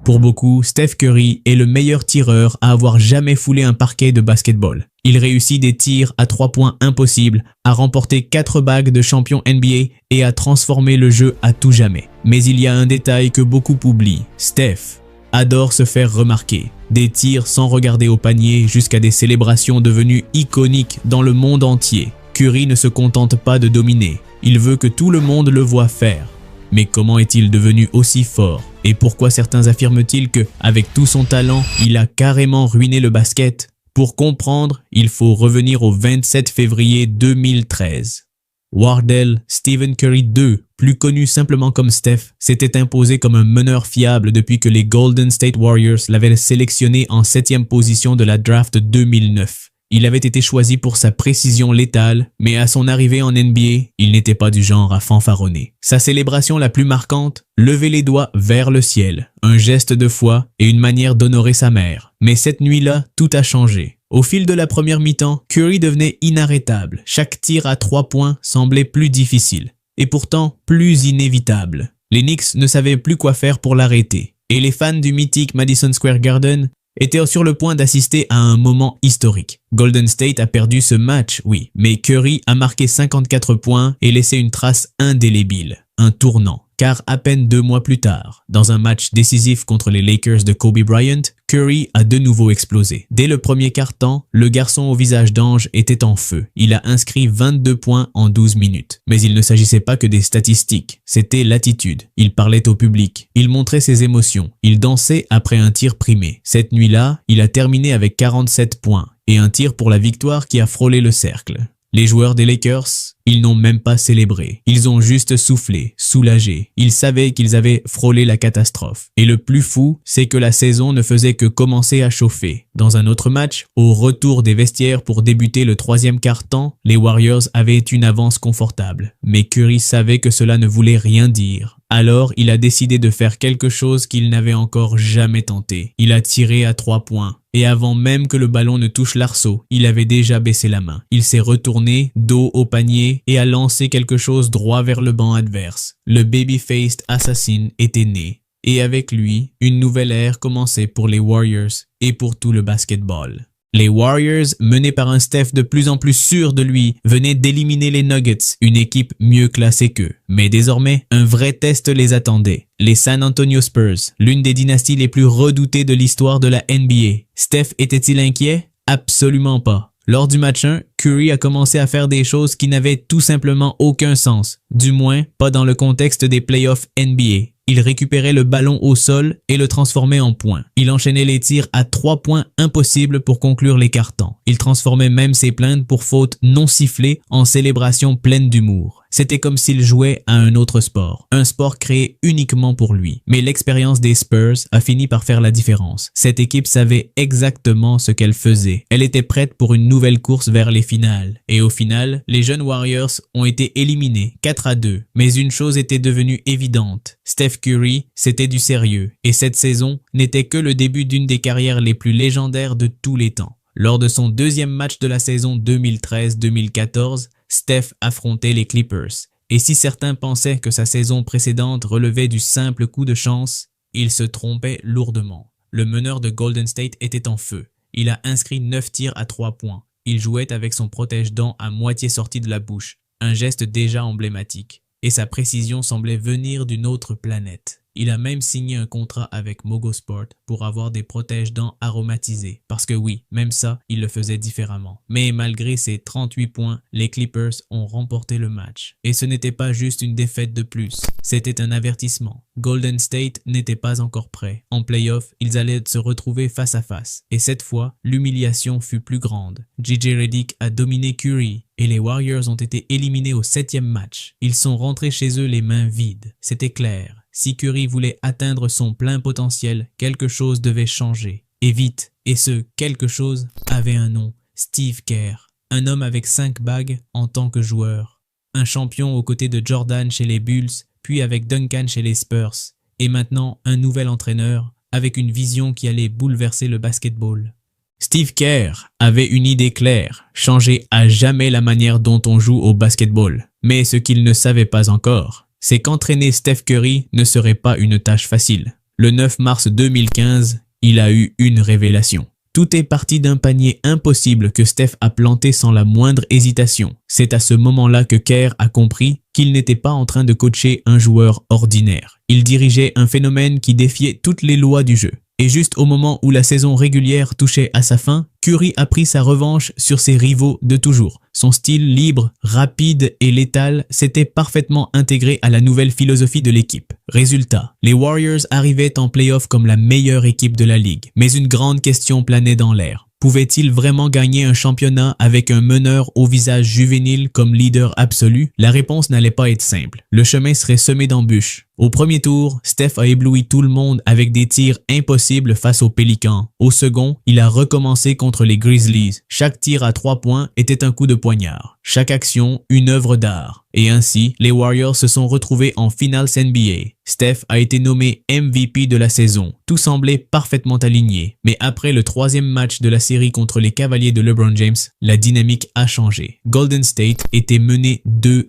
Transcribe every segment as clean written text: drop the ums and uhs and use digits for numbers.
Pour beaucoup, Steph Curry est le meilleur tireur à avoir jamais foulé un parquet de basketball. Il réussit des tirs à 3 points impossibles, a remporté 4 bagues de champion NBA et a transformé le jeu à tout jamais. Mais il y a un détail que beaucoup oublient. Steph adore se faire remarquer. Des tirs sans regarder au panier jusqu'à des célébrations devenues iconiques dans le monde entier. Curry ne se contente pas de dominer. Il veut que tout le monde le voie faire. Mais comment est-il devenu aussi fort? Et pourquoi certains affirment-ils que, avec tout son talent, il a carrément ruiné le basket? Pour comprendre, il faut revenir au 27 février 2013. Wardell Stephen Curry II, plus connu simplement comme Steph, s'était imposé comme un meneur fiable depuis que les Golden State Warriors l'avaient sélectionné en 7e position de la draft 2009. Il avait été choisi pour sa précision létale, mais à son arrivée en NBA, il n'était pas du genre à fanfaronner. Sa célébration la plus marquante, lever les doigts vers le ciel, un geste de foi et une manière d'honorer sa mère. Mais cette nuit-là, tout a changé. Au fil de la première mi-temps, Curry devenait inarrêtable. Chaque tir à 3 points semblait plus difficile, et pourtant plus inévitable. Les Knicks ne savaient plus quoi faire pour l'arrêter, et les fans du mythique Madison Square Garden était sur le point d'assister à un moment historique. Golden State a perdu ce match, oui, mais Curry a marqué 54 points et laissé une trace indélébile, un tournant. Car à peine 2 mois plus tard, dans un match décisif contre les Lakers de Kobe Bryant, Curry a de nouveau explosé. Dès le premier quart-temps, le garçon au visage d'ange était en feu. Il a inscrit 22 points en 12 minutes. Mais il ne s'agissait pas que des statistiques, c'était l'attitude. Il parlait au public, il montrait ses émotions, il dansait après un tir primé. Cette nuit-là, il a terminé avec 47 points et un tir pour la victoire qui a frôlé le cercle. Les joueurs des Lakers, ils n'ont même pas célébré. Ils ont juste soufflé, soulagé. Ils savaient qu'ils avaient frôlé la catastrophe. Et le plus fou, c'est que la saison ne faisait que commencer à chauffer. Dans un autre match, au retour des vestiaires pour débuter le 3e quart-temps, les Warriors avaient une avance confortable. Mais Curry savait que cela ne voulait rien dire. Alors, il a décidé de faire quelque chose qu'il n'avait encore jamais tenté. Il a tiré à 3 points. Et avant même que le ballon ne touche l'arceau, il avait déjà baissé la main. Il s'est retourné, dos au panier, et a lancé quelque chose droit vers le banc adverse. Le baby-faced assassin était né. Et avec lui, une nouvelle ère commençait pour les Warriors et pour tout le basketball. Les Warriors, menés par un Steph de plus en plus sûr de lui, venaient d'éliminer les Nuggets, une équipe mieux classée qu'eux. Mais désormais, un vrai test les attendait. Les San Antonio Spurs, l'une des dynasties les plus redoutées de l'histoire de la NBA. Steph était-il inquiet? Absolument pas. Lors du match 1, Curry a commencé à faire des choses qui n'avaient tout simplement aucun sens. Du moins, pas dans le contexte des playoffs NBA. Il récupérait le ballon au sol et le transformait en points. Il enchaînait les tirs à 3 points impossibles pour conclure les cartons. Il transformait même ses plaintes pour fautes non sifflées en célébrations pleines d'humour. C'était comme s'il jouait à un autre sport, un sport créé uniquement pour lui. Mais l'expérience des Spurs a fini par faire la différence. Cette équipe savait exactement ce qu'elle faisait. Elle était prête pour une nouvelle course vers les finales. Et au final, les jeunes Warriors ont été éliminés 4-2. Mais une chose était devenue évidente. Steph Curry, c'était du sérieux. Et cette saison n'était que le début d'une des carrières les plus légendaires de tous les temps. Lors de son 2e match de la saison 2013-2014, Steph affrontait les Clippers. Et si certains pensaient que sa saison précédente relevait du simple coup de chance, ils se trompaient lourdement. Le meneur de Golden State était en feu. Il a inscrit 9 tirs à 3 points. Il jouait avec son protège-dents à moitié sorti de la bouche, un geste déjà emblématique. Et sa précision semblait venir d'une autre planète. Il a même signé un contrat avec Mogo Sport pour avoir des protège-dents aromatisés. Parce que oui, même ça, il le faisait différemment. Mais malgré ses 38 points, les Clippers ont remporté le match. Et ce n'était pas juste une défaite de plus, c'était un avertissement. Golden State n'était pas encore prêt. En play-off, ils allaient se retrouver face à face. Et cette fois, l'humiliation fut plus grande. J.J. Redick a dominé Curry. Et les Warriors ont été éliminés au 7e match. Ils sont rentrés chez eux les mains vides. C'était clair. Si Curry voulait atteindre son plein potentiel, quelque chose devait changer. Et vite. Et ce quelque chose avait un nom. Steve Kerr. Un homme avec 5 bagues en tant que joueur. Un champion aux côtés de Jordan chez les Bulls, puis avec Duncan chez les Spurs. Et maintenant, un nouvel entraîneur avec une vision qui allait bouleverser le basketball. Steve Kerr avait une idée claire, changer à jamais la manière dont on joue au basketball. Mais ce qu'il ne savait pas encore, c'est qu'entraîner Steph Curry ne serait pas une tâche facile. Le 9 mars 2015, il a eu une révélation. Tout est parti d'un panier impossible que Steph a planté sans la moindre hésitation. C'est à ce moment-là que Kerr a compris qu'il n'était pas en train de coacher un joueur ordinaire. Il dirigeait un phénomène qui défiait toutes les lois du jeu. Et juste au moment où la saison régulière touchait à sa fin, Curry a pris sa revanche sur ses rivaux de toujours. Son style libre, rapide et létal s'était parfaitement intégré à la nouvelle philosophie de l'équipe. Résultat, les Warriors arrivaient en play-off comme la meilleure équipe de la ligue. Mais une grande question planait dans l'air. Pouvait-il vraiment gagner un championnat avec un meneur au visage juvénile comme leader absolu? La réponse n'allait pas être simple. Le chemin serait semé d'embûches. Au premier tour, Steph a ébloui tout le monde avec des tirs impossibles face aux Pélicans. Au second, il a recommencé contre les Grizzlies. Chaque tir à 3 points était un coup de poignard. Chaque action, une œuvre d'art. Et ainsi, les Warriors se sont retrouvés en Finals NBA. Steph a été nommé MVP de la saison. Tout semblait parfaitement aligné. Mais après le 3e match de la série contre les Cavaliers de LeBron James, la dynamique a changé. Golden State était mené 2-1.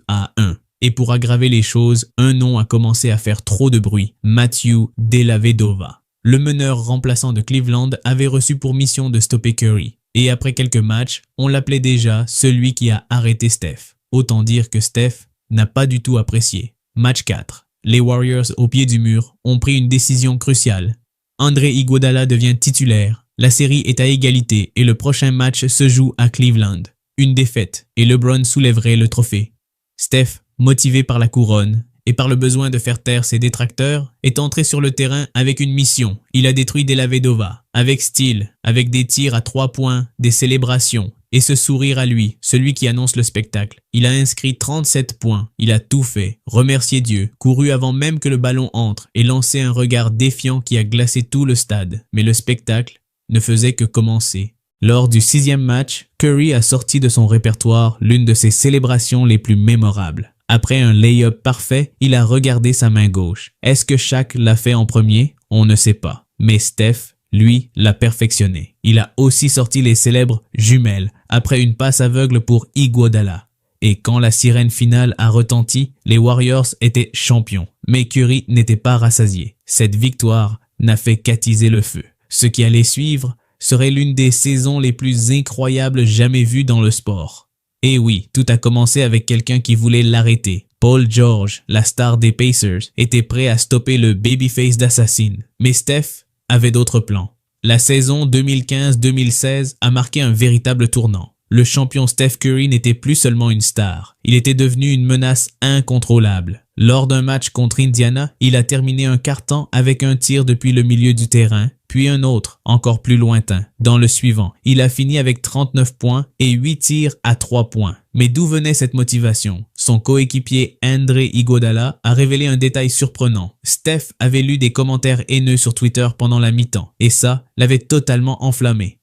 Et pour aggraver les choses, un nom a commencé à faire trop de bruit, Matthew Dellavedova. Le meneur remplaçant de Cleveland avait reçu pour mission de stopper Curry. Et après quelques matchs, on l'appelait déjà celui qui a arrêté Steph. Autant dire que Steph n'a pas du tout apprécié. Match 4. Les Warriors au pied du mur ont pris une décision cruciale. André Iguodala devient titulaire. La série est à égalité et le prochain match se joue à Cleveland. Une défaite et LeBron soulèverait le trophée. Steph, motivé par la couronne et par le besoin de faire taire ses détracteurs, est entré sur le terrain avec une mission. Il a détruit Dellavedova, avec style, avec des tirs à 3 points, des célébrations, et ce sourire à lui, celui qui annonce le spectacle. Il a inscrit 37 points, il a tout fait, remercié Dieu, couru avant même que le ballon entre et lancé un regard défiant qui a glacé tout le stade. Mais le spectacle ne faisait que commencer. Lors du 6e match, Curry a sorti de son répertoire l'une de ses célébrations les plus mémorables. Après un lay-up parfait, il a regardé sa main gauche. Est-ce que Shaq l'a fait en premier? On ne sait pas. Mais Steph, lui, l'a perfectionné. Il a aussi sorti les célèbres jumelles après une passe aveugle pour Iguodala. Et quand la sirène finale a retenti, les Warriors étaient champions. Mais Curry n'était pas rassasié. Cette victoire n'a fait qu'attiser le feu. Ce qui allait suivre serait l'une des saisons les plus incroyables jamais vues dans le sport. Et oui, tout a commencé avec quelqu'un qui voulait l'arrêter. Paul George, la star des Pacers, était prêt à stopper le babyface d'Assassin. Mais Steph avait d'autres plans. La saison 2015-2016 a marqué un véritable tournant. Le champion Steph Curry n'était plus seulement une star. Il était devenu une menace incontrôlable. Lors d'un match contre Indiana, il a terminé un quart-temps avec un tir depuis le milieu du terrain, puis un autre, encore plus lointain. Dans le suivant, il a fini avec 39 points et 8 tirs à 3 points. Mais d'où venait cette motivation? Son coéquipier André Iguodala a révélé un détail surprenant. Steph avait lu des commentaires haineux sur Twitter pendant la mi-temps, et ça l'avait totalement enflammé.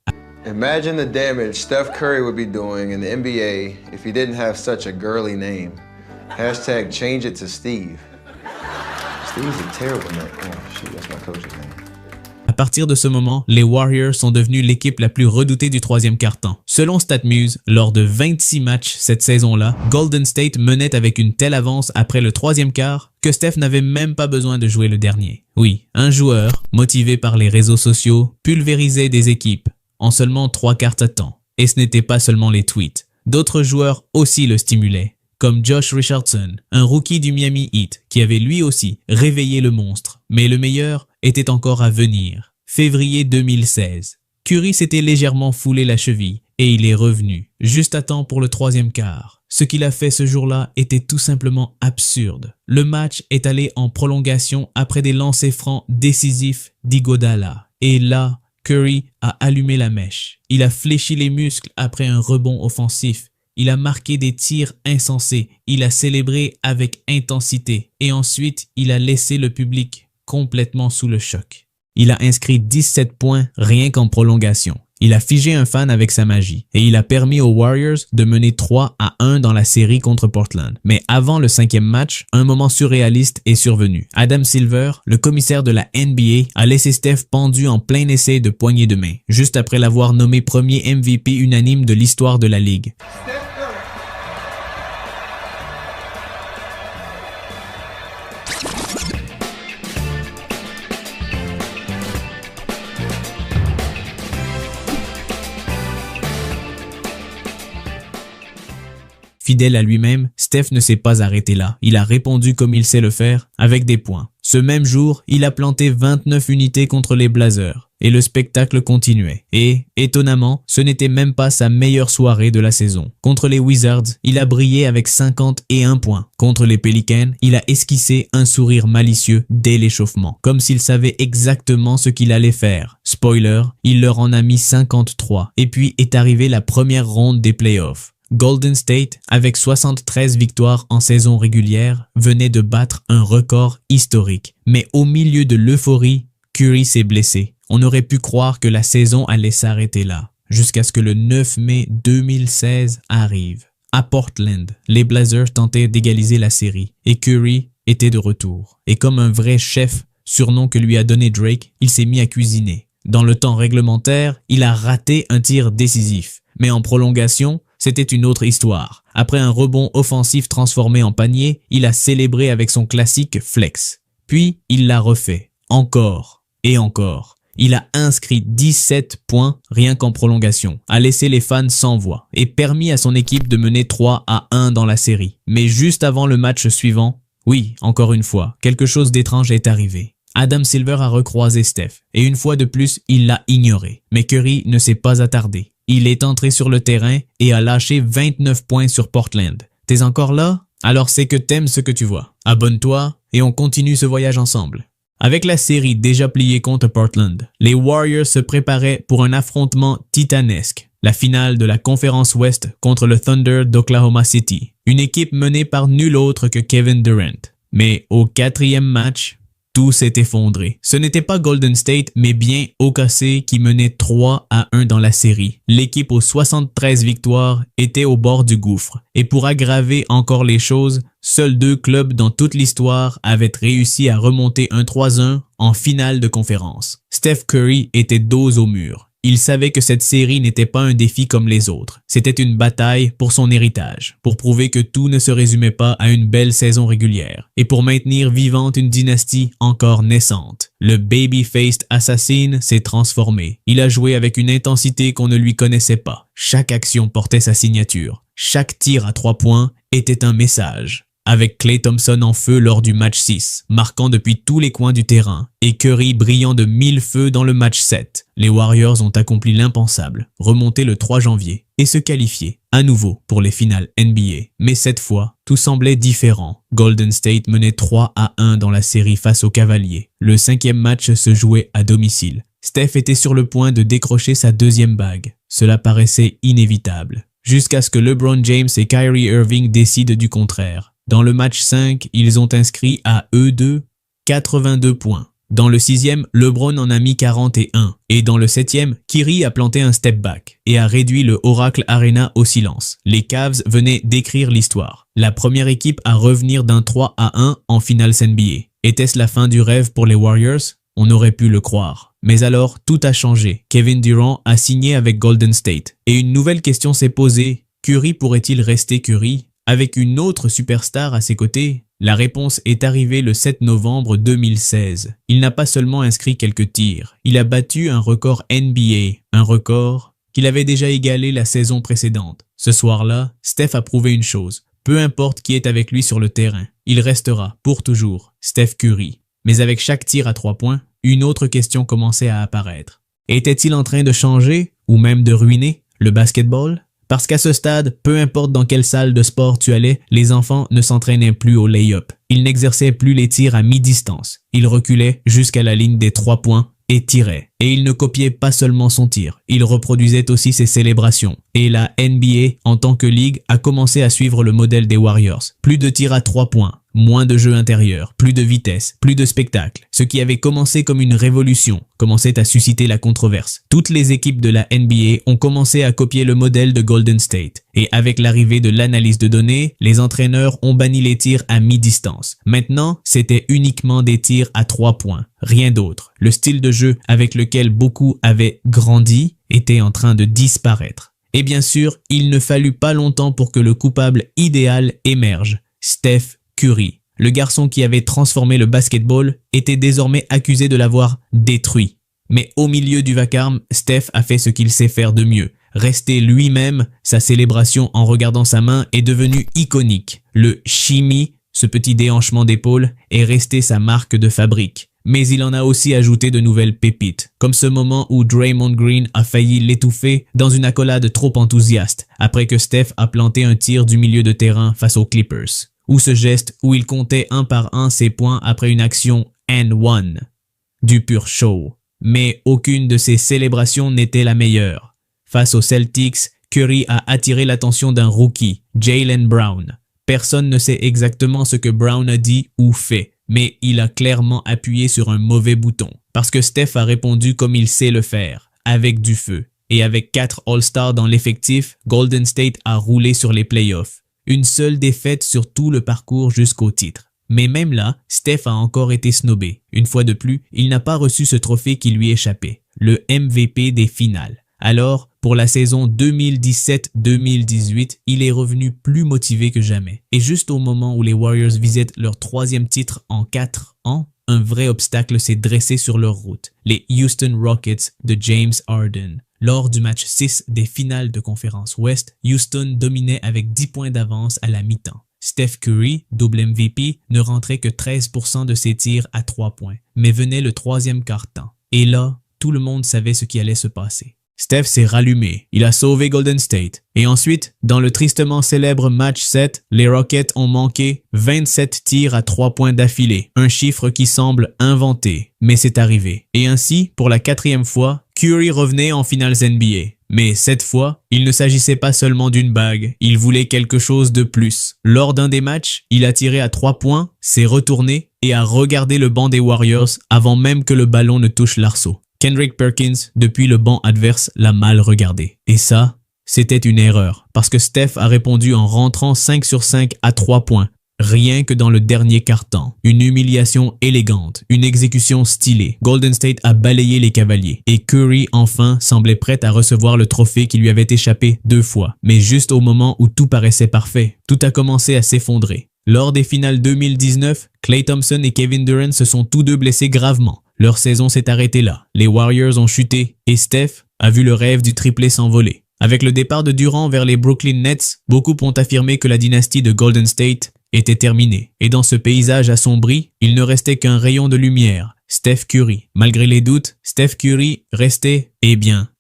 Imagine the damage Steph Curry would be doing in the NBA if he didn't have such a girly name. Hashtag change it to Steve. Steve's a terrible name. Oh, shoot, that's my coach's name. À partir de ce moment, les Warriors sont devenus l'équipe la plus redoutée du 3e quart-temps. Selon StatMuse, lors de 26 matchs cette saison-là, Golden State menait avec une telle avance après le 3e quart que Steph n'avait même pas besoin de jouer le dernier. Oui, un joueur, motivé par les réseaux sociaux, pulvérisait des équipes en seulement 3 quarts de temps. Et ce n'était pas seulement les tweets. D'autres joueurs aussi le stimulaient, comme Josh Richardson, un rookie du Miami Heat, qui avait lui aussi réveillé le monstre. Mais le meilleur était encore à venir. Février 2016. Curry s'était légèrement foulé la cheville et il est revenu, juste à temps pour le 3e quart. Ce qu'il a fait ce jour-là était tout simplement absurde. Le match est allé en prolongation après des lancers francs décisifs d'Iguodala. Et là, Curry a allumé la mèche. Il a fléchi les muscles après un rebond offensif. Il a marqué des tirs insensés. Il a célébré avec intensité. Et ensuite, il a laissé le public complètement sous le choc. Il a inscrit 17 points rien qu'en prolongation. Il a figé un fan avec sa magie et il a permis aux Warriors de mener 3-1 dans la série contre Portland. Mais avant le 5e match, un moment surréaliste est survenu. Adam Silver, le commissaire de la NBA, a laissé Steph pendu en plein essai de poignée de main, juste après l'avoir nommé premier MVP unanime de l'histoire de la Ligue. Fidèle à lui-même, Steph ne s'est pas arrêté là. Il a répondu comme il sait le faire, avec des points. Ce même jour, il a planté 29 unités contre les Blazers. Et le spectacle continuait. Et, étonnamment, ce n'était même pas sa meilleure soirée de la saison. Contre les Wizards, il a brillé avec 51 points. Contre les Pelicans, il a esquissé un sourire malicieux dès l'échauffement, comme s'il savait exactement ce qu'il allait faire. Spoiler, il leur en a mis 53. Et puis est arrivée la première ronde des playoffs. Golden State, avec 73 victoires en saison régulière, venait de battre un record historique. Mais au milieu de l'euphorie, Curry s'est blessé. On aurait pu croire que la saison allait s'arrêter là, jusqu'à ce que le 9 mai 2016 arrive. À Portland, les Blazers tentaient d'égaliser la série et Curry était de retour. Et comme un vrai chef, surnom que lui a donné Drake, il s'est mis à cuisiner. Dans le temps réglementaire, il a raté un tir décisif. Mais en prolongation, c'était une autre histoire. Après un rebond offensif transformé en panier, il a célébré avec son classique flex. Puis, il l'a refait. Encore et encore. Il a inscrit 17 points rien qu'en prolongation, a laissé les fans sans voix et permis à son équipe de mener 3-1 dans la série. Mais juste avant le match suivant, oui, encore une fois, quelque chose d'étrange est arrivé. Adam Silver a recroisé Steph et une fois de plus, il l'a ignoré. Mais Curry ne s'est pas attardé. Il est entré sur le terrain et a lâché 29 points sur Portland. T'es encore là? Alors c'est que t'aimes ce que tu vois. Abonne-toi et on continue ce voyage ensemble. Avec la série déjà pliée contre Portland, les Warriors se préparaient pour un affrontement titanesque, la finale de la conférence Ouest contre le Thunder d'Oklahoma City, une équipe menée par nul autre que Kevin Durant. Mais au 4e match, tout s'est effondré. Ce n'était pas Golden State, mais bien OKC qui menait 3-1 dans la série. L'équipe aux 73 victoires était au bord du gouffre. Et pour aggraver encore les choses, seuls 2 clubs dans toute l'histoire avaient réussi à remonter un 3-1 en finale de conférence. Steph Curry était dos au mur. Il savait que cette série n'était pas un défi comme les autres. C'était une bataille pour son héritage, pour prouver que tout ne se résumait pas à une belle saison régulière, et pour maintenir vivante une dynastie encore naissante. Le baby-faced assassin s'est transformé. Il a joué avec une intensité qu'on ne lui connaissait pas. Chaque action portait sa signature. Chaque tir à 3 points était un message. Avec Klay Thompson en feu lors du match 6, marquant depuis tous les coins du terrain, et Curry brillant de 1000 feux dans le match 7, les Warriors ont accompli l'impensable, remonté le 3 janvier et se qualifier à nouveau pour les finales NBA. Mais cette fois, tout semblait différent. Golden State menait 3-1 dans la série face aux Cavaliers. Le 5e match se jouait à domicile. Steph était sur le point de décrocher sa 2e bague. Cela paraissait inévitable. Jusqu'à ce que LeBron James et Kyrie Irving décident du contraire. Dans le match 5, ils ont inscrit à eux deux 82 points. Dans le 6e, LeBron en a mis 41. Et dans le 7e, Kyrie a planté un step back et a réduit le Oracle Arena au silence. Les Cavs venaient d'écrire l'histoire. La première équipe à revenir d'un 3-1 en finale NBA. Était-ce la fin du rêve pour les Warriors? On aurait pu le croire. Mais alors, tout a changé. Kevin Durant a signé avec Golden State. Et une nouvelle question s'est posée. Curry pourrait-il rester Curry avec une autre superstar à ses côtés? La réponse est arrivée le 7 novembre 2016. Il n'a pas seulement inscrit quelques tirs, il a battu un record NBA, un record qu'il avait déjà égalé la saison précédente. Ce soir-là, Steph a prouvé une chose, peu importe qui est avec lui sur le terrain, il restera pour toujours Steph Curry. Mais avec chaque tir à 3 points, une autre question commençait à apparaître. Était-il en train de changer, ou même de ruiner, le basketball? Parce qu'à ce stade, peu importe dans quelle salle de sport tu allais, les enfants ne s'entraînaient plus au lay-up. Ils n'exerçaient plus les tirs à mi-distance. Ils reculaient jusqu'à la ligne des 3 points et tiraient. Et ils ne copiaient pas seulement son tir, ils reproduisaient aussi ses célébrations. Et la NBA, en tant que ligue, a commencé à suivre le modèle des Warriors. Plus de tirs à 3 points. Moins de jeu intérieur, plus de vitesse, plus de spectacle. Ce qui avait commencé comme une révolution commençait à susciter la controverse. Toutes les équipes de la NBA ont commencé à copier le modèle de Golden State. Et avec l'arrivée de l'analyse de données, les entraîneurs ont banni les tirs à mi-distance. Maintenant, c'était uniquement des tirs à 3 points, rien d'autre. Le style de jeu avec lequel beaucoup avaient grandi était en train de disparaître. Et bien sûr, il ne fallut pas longtemps pour que le coupable idéal émerge, Steph Curry. Le garçon qui avait transformé le basketball était désormais accusé de l'avoir détruit. Mais au milieu du vacarme, Steph a fait ce qu'il sait faire de mieux. Rester lui-même, sa célébration en regardant sa main est devenue iconique. Le shimmy, ce petit déhanchement d'épaule, est resté sa marque de fabrique. Mais il en a aussi ajouté de nouvelles pépites, comme ce moment où Draymond Green a failli l'étouffer dans une accolade trop enthousiaste, après que Steph a planté un tir du milieu de terrain face aux Clippers, ou ce geste où il comptait un par un ses points après une action and one. Du pur show. Mais aucune de ces célébrations n'était la meilleure. Face aux Celtics, Curry a attiré l'attention d'un rookie, Jaylen Brown. Personne ne sait exactement ce que Brown a dit ou fait, mais il a clairement appuyé sur un mauvais bouton. Parce que Steph a répondu comme il sait le faire, avec du feu. Et avec 4 All-Stars dans l'effectif, Golden State a roulé sur les playoffs. Une seule défaite sur tout le parcours jusqu'au titre. Mais même là, Steph a encore été snobé. Une fois de plus, il n'a pas reçu ce trophée qui lui échappait, le MVP des finales. Alors, pour la saison 2017-2018, il est revenu plus motivé que jamais. Et juste au moment où les Warriors visaient leur 3e titre en 4 ans, un vrai obstacle s'est dressé sur leur route, les Houston Rockets de James Harden. Lors du match 6 des finales de conférence Ouest, Houston dominait avec 10 points d'avance à la mi-temps. Steph Curry, double MVP, ne rentrait que 13% de ses tirs à 3 points, mais venait le 3e quart-temps. Et là, tout le monde savait ce qui allait se passer. Steph s'est rallumé, il a sauvé Golden State. Et ensuite, dans le tristement célèbre match 7, les Rockets ont manqué 27 tirs à 3 points d'affilée, un chiffre qui semble inventé, mais c'est arrivé. Et ainsi, pour la 4e fois, Curry revenait en finales NBA. Mais cette fois, il ne s'agissait pas seulement d'une bague, il voulait quelque chose de plus. Lors d'un des matchs, il a tiré à 3 points, s'est retourné et a regardé le banc des Warriors avant même que le ballon ne touche l'arceau. Kendrick Perkins, depuis le banc adverse, l'a mal regardé. Et ça, c'était une erreur, parce que Steph a répondu en rentrant 5 sur 5 à 3 points, rien que dans le dernier quart-temps. Une humiliation élégante, une exécution stylée. Golden State a balayé les Cavaliers, et Curry, enfin, semblait prêt à recevoir le trophée qui lui avait échappé 2 fois. Mais juste au moment où tout paraissait parfait, tout a commencé à s'effondrer. Lors des finales 2019, Klay Thompson et Kevin Durant se sont tous deux blessés gravement. Leur saison s'est arrêtée là. Les Warriors ont chuté et Steph a vu le rêve du triplé s'envoler. Avec le départ de Durant vers les Brooklyn Nets, beaucoup ont affirmé que la dynastie de Golden State était terminée. Et dans ce paysage assombri, il ne restait qu'un rayon de lumière. Steph Curry. Malgré les doutes, Steph Curry restait,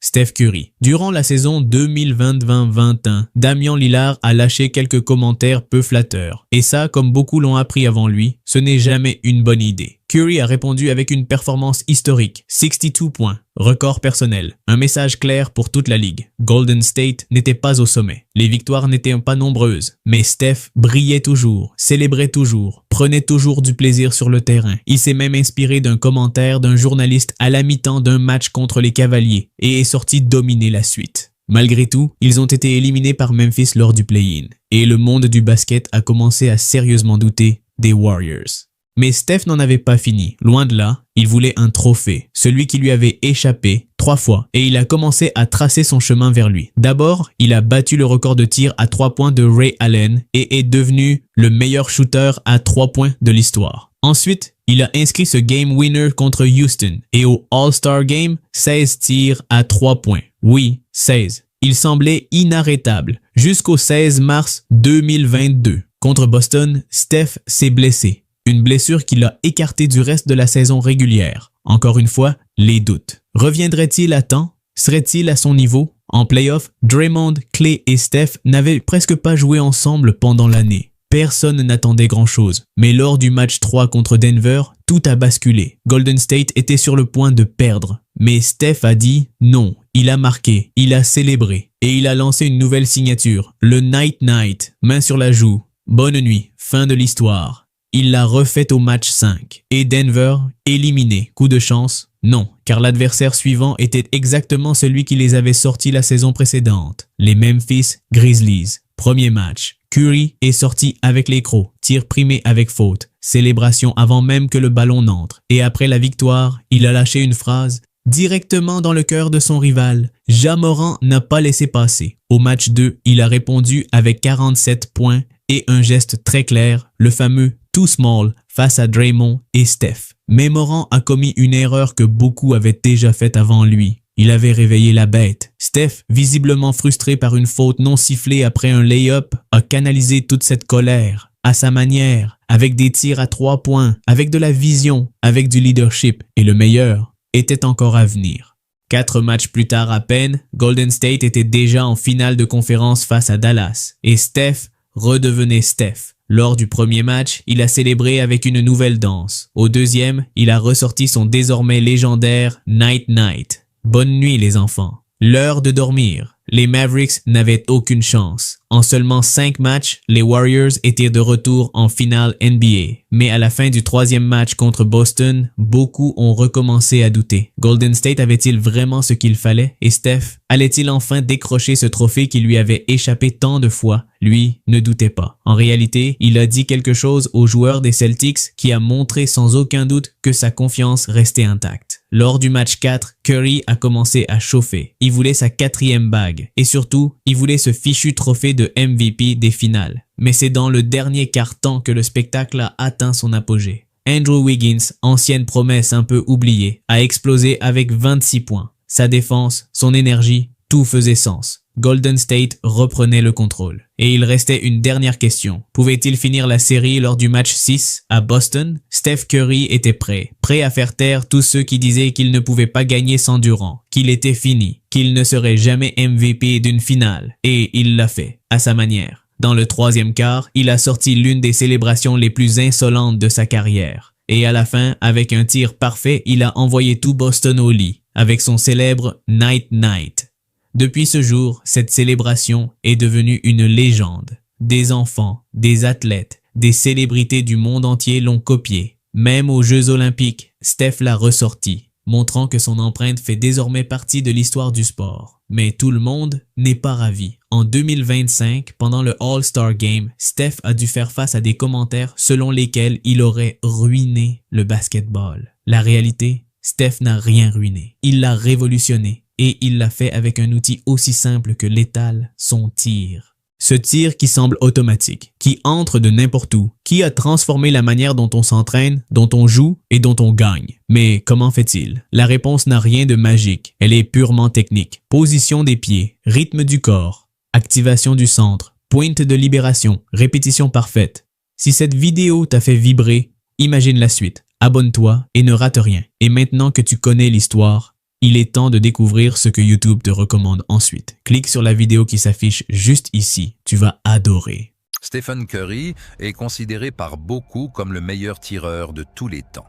Steph Curry. Durant la saison 2020-2021, Damian Lillard a lâché quelques commentaires peu flatteurs. Et ça, comme beaucoup l'ont appris avant lui, ce n'est jamais une bonne idée. Curry a répondu avec une performance historique, 62 points, record personnel, un message clair pour toute la ligue. Golden State n'était pas au sommet, les victoires n'étaient pas nombreuses, mais Steph brillait toujours, célébrait toujours, prenait toujours du plaisir sur le terrain. Il s'est même inspiré d'un commentaire d'un journaliste à la mi-temps d'un match contre les Cavaliers et est sorti dominer la suite. Malgré tout, ils ont été éliminés par Memphis lors du play-in et le monde du basket a commencé à sérieusement douter des Warriors. Mais Steph n'en avait pas fini. Loin de là, il voulait un trophée, celui qui lui avait échappé 3 fois, et il a commencé à tracer son chemin vers lui. D'abord, il a battu le record de tir à 3 points de Ray Allen et est devenu le meilleur shooter à 3 points de l'histoire. Ensuite, il a inscrit ce game winner contre Houston et au All-Star Game, 16 tirs à 3 points. Oui, 16. Il semblait inarrêtable jusqu'au 16 mars 2022. Contre Boston, Steph s'est blessé. Une blessure qui l'a écarté du reste de la saison régulière. Encore une fois, les doutes. Reviendrait-il à temps? Serait-il à son niveau? En playoff, Draymond, Klay et Steph n'avaient presque pas joué ensemble pendant l'année. Personne n'attendait grand-chose. Mais lors du match 3 contre Denver, tout a basculé. Golden State était sur le point de perdre. Mais Steph a dit non. Il a marqué, il a célébré. Et il a lancé une nouvelle signature. Le Night Night, main sur la joue. Bonne nuit, fin de l'histoire. Il l'a refait au match 5. Et Denver, éliminé. Coup de chance? Non, car l'adversaire suivant était exactement celui qui les avait sortis la saison précédente. Les Memphis Grizzlies. Premier match. Curry est sorti avec les crocs. Tir primé avec faute. Célébration avant même que le ballon n'entre. Et après la victoire, il a lâché une phrase directement dans le cœur de son rival. Ja Morant n'a pas laissé passer. Au match 2, il a répondu avec 47 points et un geste très clair, le fameux too small face à Draymond et Steph. Mais Morant a commis une erreur que beaucoup avaient déjà faite avant lui. Il avait réveillé la bête. Steph, visiblement frustré par une faute non sifflée après un lay-up, a canalisé toute cette colère, à sa manière, avec des tirs à 3 points, avec de la vision, avec du leadership, et le meilleur était encore à venir. 4 matchs plus tard à peine, Golden State était déjà en finale de conférence face à Dallas, et Steph redevenait Steph. Lors du premier match, il a célébré avec une nouvelle danse. Au deuxième, il a ressorti son désormais légendaire Night Night. Bonne nuit les enfants. L'heure de dormir. Les Mavericks n'avaient aucune chance. En seulement 5 matchs, les Warriors étaient de retour en finale NBA. Mais à la fin du 3e match contre Boston, beaucoup ont recommencé à douter. Golden State avait-il vraiment ce qu'il fallait? Et Steph allait-il enfin décrocher ce trophée qui lui avait échappé tant de fois? Lui ne doutait pas. En réalité, il a dit quelque chose aux joueurs des Celtics qui a montré sans aucun doute que sa confiance restait intacte. Lors du match 4, Curry a commencé à chauffer. Il voulait sa 4e bague. Et surtout, il voulait ce fichu trophée de MVP des finales. Mais c'est dans le dernier quart-temps que le spectacle a atteint son apogée. Andrew Wiggins, ancienne promesse un peu oubliée, a explosé avec 26 points. Sa défense, son énergie, tout faisait sens. Golden State reprenait le contrôle. Et il restait une dernière question. Pouvait-il finir la série lors du match 6 à Boston? Steph Curry était prêt à faire taire tous ceux qui disaient qu'il ne pouvait pas gagner sans Durant, qu'il était fini, qu'il ne serait jamais MVP d'une finale. Et il l'a fait, à sa manière. Dans le 3e quart, il a sorti l'une des célébrations les plus insolentes de sa carrière. Et à la fin, avec un tir parfait, il a envoyé tout Boston au lit, avec son célèbre Night Night. Depuis ce jour, cette célébration est devenue une légende. Des enfants, des athlètes, des célébrités du monde entier l'ont copié. Même aux Jeux Olympiques, Steph l'a ressorti, montrant que son empreinte fait désormais partie de l'histoire du sport. Mais tout le monde n'est pas ravi. En 2025, pendant le All-Star Game, Steph a dû faire face à des commentaires selon lesquels il aurait ruiné le basketball. La réalité, Steph n'a rien ruiné. Il l'a révolutionné. Et il l'a fait avec un outil aussi simple que létal, son tir. Ce tir qui semble automatique, qui entre de n'importe où, qui a transformé la manière dont on s'entraîne, dont on joue et dont on gagne. Mais comment fait-il? La réponse n'a rien de magique, elle est purement technique. Position des pieds, rythme du corps, activation du centre, pointe de libération, répétition parfaite. Si cette vidéo t'a fait vibrer, imagine la suite. Abonne-toi et ne rate rien. Et maintenant que tu connais l'histoire, il est temps de découvrir ce que YouTube te recommande ensuite. Clique sur la vidéo qui s'affiche juste ici. Tu vas adorer. Stephen Curry est considéré par beaucoup comme le meilleur tireur de tous les temps.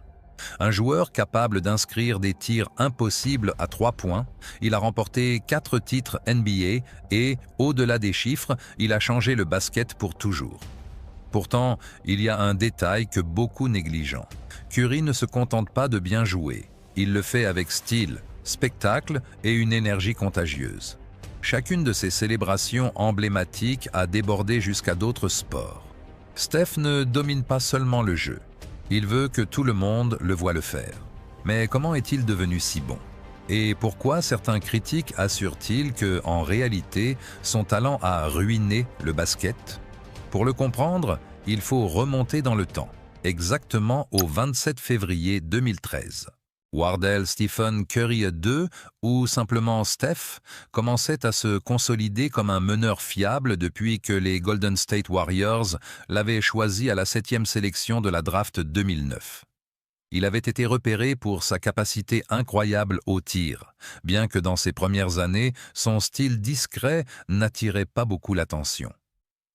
Un joueur capable d'inscrire des tirs impossibles à 3 points, il a remporté 4 titres NBA et, au-delà des chiffres, il a changé le basket pour toujours. Pourtant, il y a un détail que beaucoup négligent. Curry ne se contente pas de bien jouer. Il le fait avec style, spectacle et une énergie contagieuse. Chacune de ces célébrations emblématiques a débordé jusqu'à d'autres sports. Steph ne domine pas seulement le jeu. Il veut que tout le monde le voie le faire. Mais comment est-il devenu si bon? Et pourquoi certains critiques assurent-ils que, en réalité, son talent a ruiné le basket? Pour le comprendre, il faut remonter dans le temps, exactement au 27 février 2013. Wardell Stephen Curry II, ou simplement Steph, commençait à se consolider comme un meneur fiable depuis que les Golden State Warriors l'avaient choisi à la 7e sélection de la draft 2009. Il avait été repéré pour sa capacité incroyable au tir, bien que dans ses premières années, son style discret n'attirait pas beaucoup l'attention.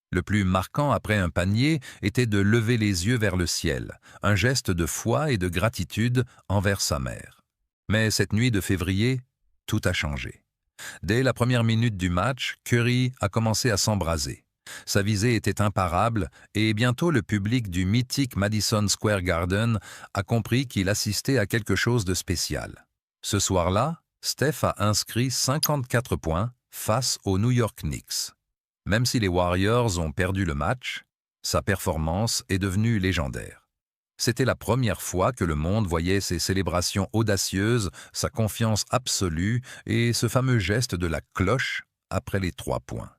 Le plus marquant après un panier était de lever les yeux vers le ciel, un geste de foi et de gratitude envers sa mère. Mais cette nuit de février, tout a changé. Dès la première minute du match, Curry a commencé à s'embraser. Sa visée était imparable et bientôt le public du mythique Madison Square Garden a compris qu'il assistait à quelque chose de spécial. Ce soir-là, Steph a inscrit 54 points face aux New York Knicks. Même si les Warriors ont perdu le match, sa performance est devenue légendaire. C'était la première fois que le monde voyait ces célébrations audacieuses, sa confiance absolue et ce fameux geste de la cloche après les 3 points.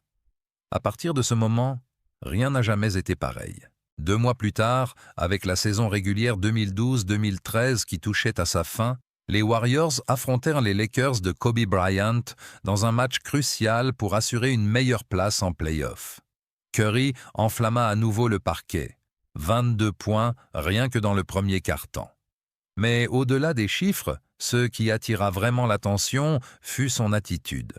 À partir de ce moment, rien n'a jamais été pareil. 2 mois plus tard, avec la saison régulière 2012-2013 qui touchait à sa fin, les Warriors affrontèrent les Lakers de Kobe Bryant dans un match crucial pour assurer une meilleure place en play-off. Curry enflamma à nouveau le parquet. 22 points rien que dans le premier quart-temps. Mais au-delà des chiffres, ce qui attira vraiment l'attention fut son attitude.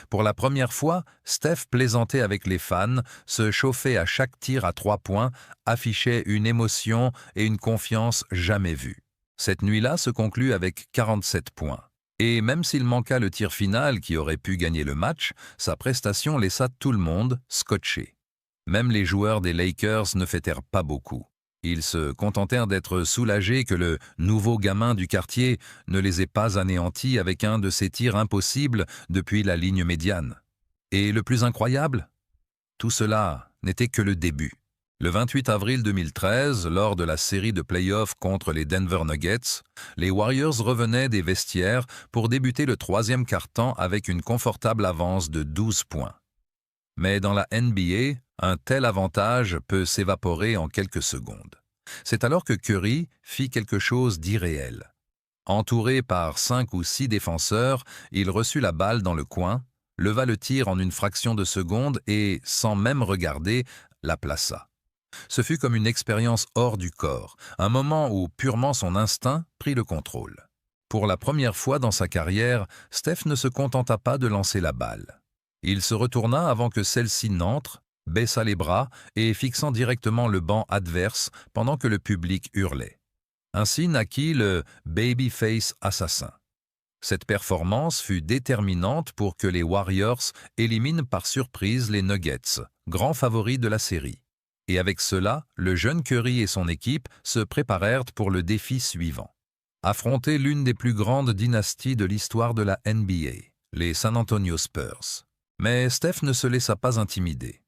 Pour la première fois, Steph plaisantait avec les fans, se chauffait à chaque tir à 3 points, affichait une émotion et une confiance jamais vues. Cette nuit-là se conclut avec 47 points. Et même s'il manqua le tir final qui aurait pu gagner le match, sa prestation laissa tout le monde scotché. Même les joueurs des Lakers ne fêtèrent pas beaucoup. Ils se contentèrent d'être soulagés que le nouveau gamin du quartier ne les ait pas anéantis avec un de ces tirs impossibles depuis la ligne médiane. Et le plus incroyable, tout cela n'était que le début. Le 28 avril 2013, lors de la série de play-offs contre les Denver Nuggets, les Warriors revenaient des vestiaires pour débuter le troisième quart-temps avec une confortable avance de 12 points. Mais dans la NBA, un tel avantage peut s'évaporer en quelques secondes. C'est alors que Curry fit quelque chose d'irréel. Entouré par 5 ou 6 défenseurs, il reçut la balle dans le coin, leva le tir en une fraction de seconde et, sans même regarder, la plaça. Ce fut comme une expérience hors du corps, un moment où purement son instinct prit le contrôle. Pour la première fois dans sa carrière, Steph ne se contenta pas de lancer la balle. Il se retourna avant que celle-ci n'entre, baissa les bras et fixant directement le banc adverse pendant que le public hurlait. Ainsi naquit le « Babyface assassin ». Cette performance fut déterminante pour que les Warriors éliminent par surprise les Nuggets, grands favoris de la série. Et avec cela, le jeune Curry et son équipe se préparèrent pour le défi suivant. Affronter l'une des plus grandes dynasties de l'histoire de la NBA, les San Antonio Spurs. Mais Steph ne se laissa pas intimider.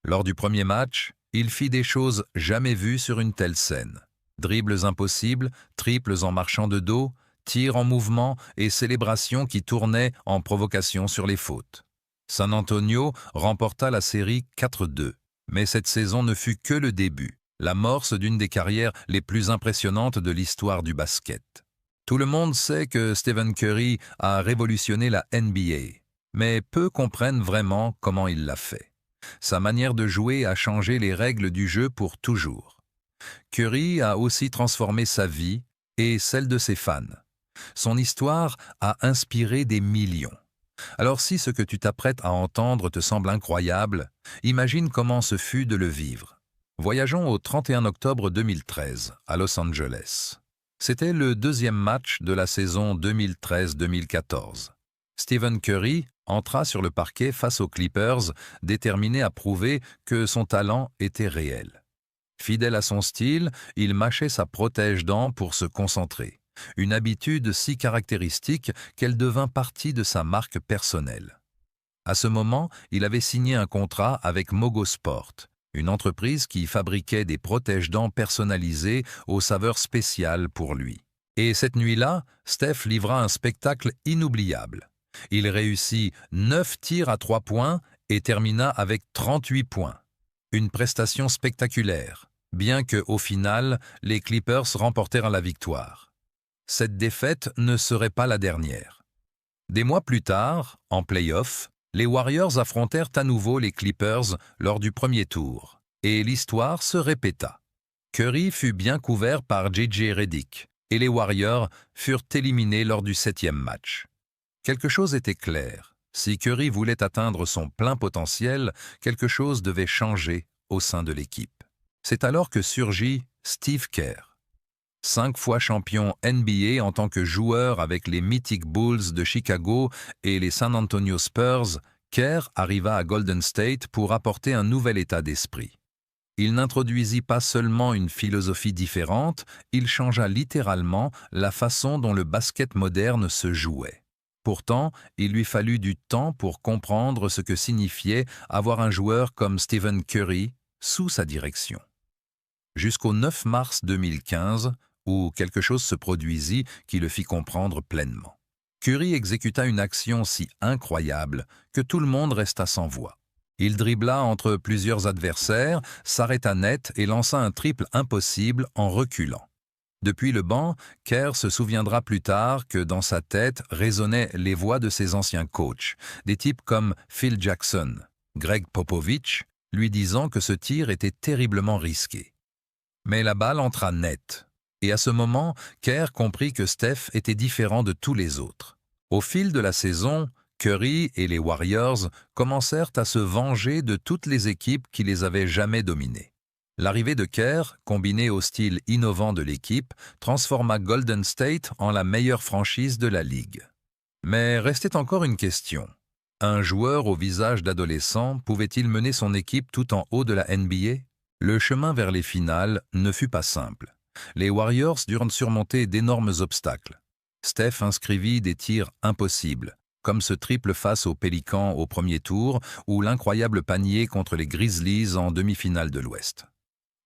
Lors du premier match, il fit des choses jamais vues sur une telle scène. Dribbles impossibles, triples en marchant de dos, tirs en mouvement et célébrations qui tournaient en provocation sur les fautes. San Antonio remporta la série 4-2. Mais cette saison ne fut que le début, l'amorce d'une des carrières les plus impressionnantes de l'histoire du basket. Tout le monde sait que Stephen Curry a révolutionné la NBA, mais peu comprennent vraiment comment il l'a fait. Sa manière de jouer a changé les règles du jeu pour toujours. Curry a aussi transformé sa vie et celle de ses fans. Son histoire a inspiré des millions. Alors si ce que tu t'apprêtes à entendre te semble incroyable, imagine comment ce fut de le vivre. Voyageons au 31 octobre 2013, à Los Angeles. C'était le deuxième match de la saison 2013-2014. Stephen Curry entra sur le parquet face aux Clippers, déterminé à prouver que son talent était réel. Fidèle à son style, il mâchait sa protège-dents pour se concentrer. Une habitude si caractéristique qu'elle devint partie de sa marque personnelle. À ce moment, il avait signé un contrat avec Mogo Sport, une entreprise qui fabriquait des protège-dents personnalisés aux saveurs spéciales pour lui. Et cette nuit-là, Steph livra un spectacle inoubliable. Il réussit 9 tirs à 3 points et termina avec 38 points. Une prestation spectaculaire, bien que, au final, les Clippers remportèrent la victoire. Cette défaite ne serait pas la dernière. Des mois plus tard, en play-off, les Warriors affrontèrent à nouveau les Clippers lors du premier tour, et l'histoire se répéta. Curry fut bien couvert par J.J. Redick, et les Warriors furent éliminés lors du 7e match. Quelque chose était clair. Si Curry voulait atteindre son plein potentiel, quelque chose devait changer au sein de l'équipe. C'est alors que surgit Steve Kerr. 5 fois champion NBA en tant que joueur avec les Mythic Bulls de Chicago et les San Antonio Spurs, Kerr arriva à Golden State pour apporter un nouvel état d'esprit. Il n'introduisit pas seulement une philosophie différente, il changea littéralement la façon dont le basket moderne se jouait. Pourtant, il lui fallut du temps pour comprendre ce que signifiait avoir un joueur comme Stephen Curry sous sa direction. Jusqu'au 9 mars 2015, où quelque chose se produisit qui le fit comprendre pleinement. Curry exécuta une action si incroyable que tout le monde resta sans voix. Il dribbla entre plusieurs adversaires, s'arrêta net et lança un triple impossible en reculant. Depuis le banc, Kerr se souviendra plus tard que dans sa tête résonnaient les voix de ses anciens coachs, des types comme Phil Jackson, Greg Popovich, lui disant que ce tir était terriblement risqué. Mais la balle entra net, et à ce moment, Kerr comprit que Steph était différent de tous les autres. Au fil de la saison, Curry et les Warriors commencèrent à se venger de toutes les équipes qui les avaient jamais dominés. L'arrivée de Kerr, combinée au style innovant de l'équipe, transforma Golden State en la meilleure franchise de la ligue. Mais restait encore une question. Un joueur au visage d'adolescent pouvait-il mener son équipe tout en haut de la NBA? Le chemin vers les finales ne fut pas simple. Les Warriors durent surmonter d'énormes obstacles. Steph inscrivit des tirs impossibles, comme ce triple face aux Pélicans au premier tour ou l'incroyable panier contre les Grizzlies en demi-finale de l'Ouest.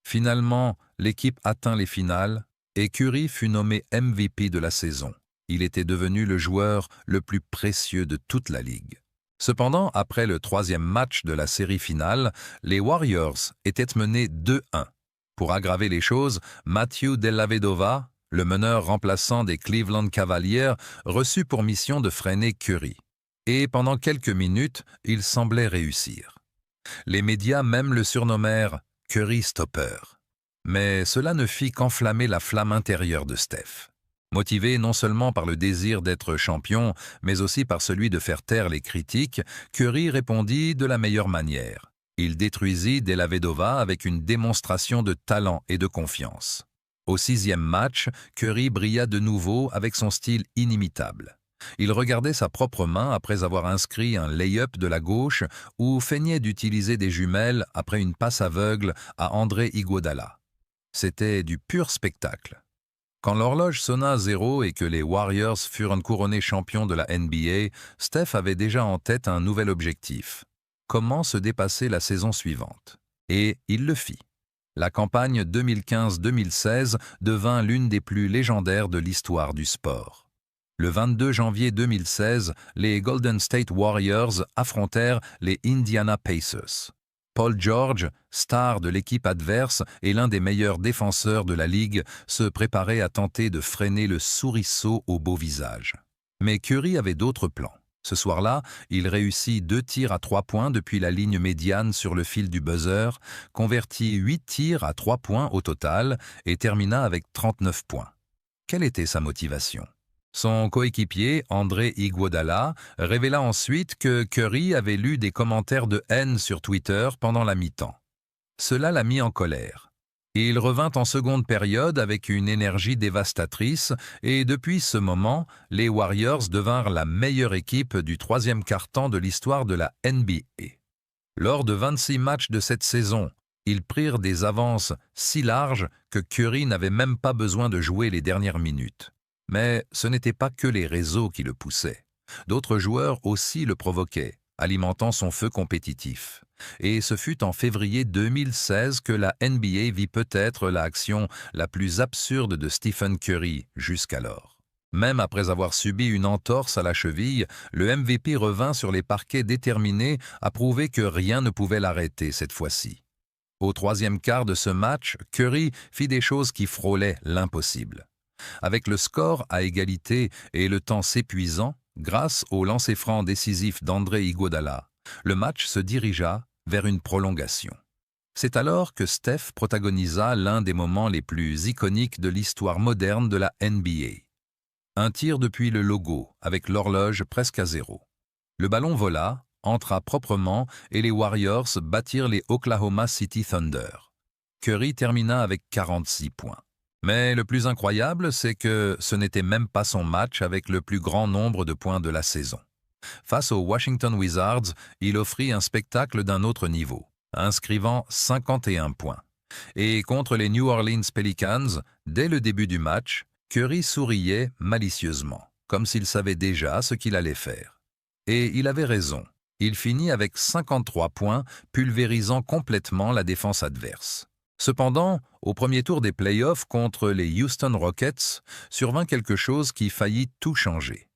Finalement, l'équipe atteint les finales et Curry fut nommé MVP de la saison. Il était devenu le joueur le plus précieux de toute la ligue. Cependant, après le troisième match de la série finale, les Warriors étaient menés 2-1. Pour aggraver les choses, Matthew Dellavedova, le meneur remplaçant des Cleveland Cavaliers, reçut pour mission de freiner Curry. Et pendant quelques minutes, il semblait réussir. Les médias même le surnommèrent Curry Stopper. Mais cela ne fit qu'enflammer la flamme intérieure de Steph. Motivé non seulement par le désir d'être champion, mais aussi par celui de faire taire les critiques, Curry répondit de la meilleure manière. Il détruisit Dellavedova avec une démonstration de talent et de confiance. Au 6e match, Curry brilla de nouveau avec son style inimitable. Il regardait sa propre main après avoir inscrit un lay-up de la gauche ou feignait d'utiliser des jumelles après une passe aveugle à André Iguodala. C'était du pur spectacle. Quand l'horloge sonna à 0 et que les Warriors furent couronnés champions de la NBA, Steph avait déjà en tête un nouvel objectif. Comment se dépasser la saison suivante? Et il le fit. La campagne 2015-2016 devint l'une des plus légendaires de l'histoire du sport. Le 22 janvier 2016, les Golden State Warriors affrontèrent les Indiana Pacers. Paul George, star de l'équipe adverse et l'un des meilleurs défenseurs de la ligue, se préparait à tenter de freiner le souriceau au beau visage. Mais Curry avait d'autres plans. Ce soir-là, il réussit 2 tirs à 3 points depuis la ligne médiane sur le fil du buzzer, convertit 8 tirs à 3 points au total et termina avec 39 points. Quelle était sa motivation? Son coéquipier, André Iguodala, révéla ensuite que Curry avait lu des commentaires de haine sur Twitter pendant la mi-temps. Cela l'a mis en colère. Il revint en seconde période avec une énergie dévastatrice et depuis ce moment, les Warriors devinrent la meilleure équipe du 3e quart-temps de l'histoire de la NBA. Lors de 26 matchs de cette saison, ils prirent des avances si larges que Curry n'avait même pas besoin de jouer les dernières minutes. Mais ce n'était pas que les réseaux qui le poussaient. D'autres joueurs aussi le provoquaient, alimentant son feu compétitif. Et ce fut en février 2016 que la NBA vit peut-être l'action la plus absurde de Stephen Curry jusqu'alors. Même après avoir subi une entorse à la cheville, le MVP revint sur les parquets déterminé à prouver que rien ne pouvait l'arrêter cette fois-ci. Au 3e quart de ce match, Curry fit des choses qui frôlaient l'impossible. Avec le score à égalité et le temps s'épuisant, grâce au lancer franc décisif d'André Iguodala, le match se dirigea vers une prolongation. C'est alors que Steph protagonisa l'un des moments les plus iconiques de l'histoire moderne de la NBA. Un tir depuis le logo, avec l'horloge presque à 0. Le ballon vola, entra proprement et les Warriors battirent les Oklahoma City Thunder. Curry termina avec 46 points. Mais le plus incroyable, c'est que ce n'était même pas son match avec le plus grand nombre de points de la saison. Face aux Washington Wizards, il offrit un spectacle d'un autre niveau, inscrivant 51 points. Et contre les New Orleans Pelicans, dès le début du match, Curry souriait malicieusement, comme s'il savait déjà ce qu'il allait faire. Et il avait raison. Il finit avec 53 points, pulvérisant complètement la défense adverse. Cependant, au premier tour des playoffs contre les Houston Rockets, survint quelque chose qui faillit tout changer.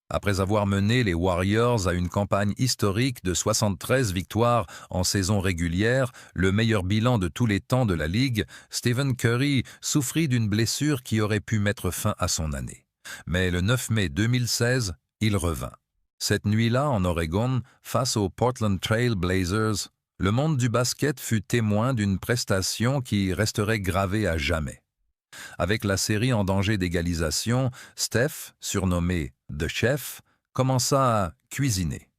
Après avoir mené les Warriors à une campagne historique de 73 victoires en saison régulière, le meilleur bilan de tous les temps de la Ligue, Stephen Curry souffrit d'une blessure qui aurait pu mettre fin à son année. Mais le 9 mai 2016, il revint. Cette nuit-là, en Oregon, face aux Portland Trail Blazers, le monde du basket fut témoin d'une prestation qui resterait gravée à jamais. Avec la série en danger d'égalisation, Steph, surnommé « The Chef », commença à cuisiner.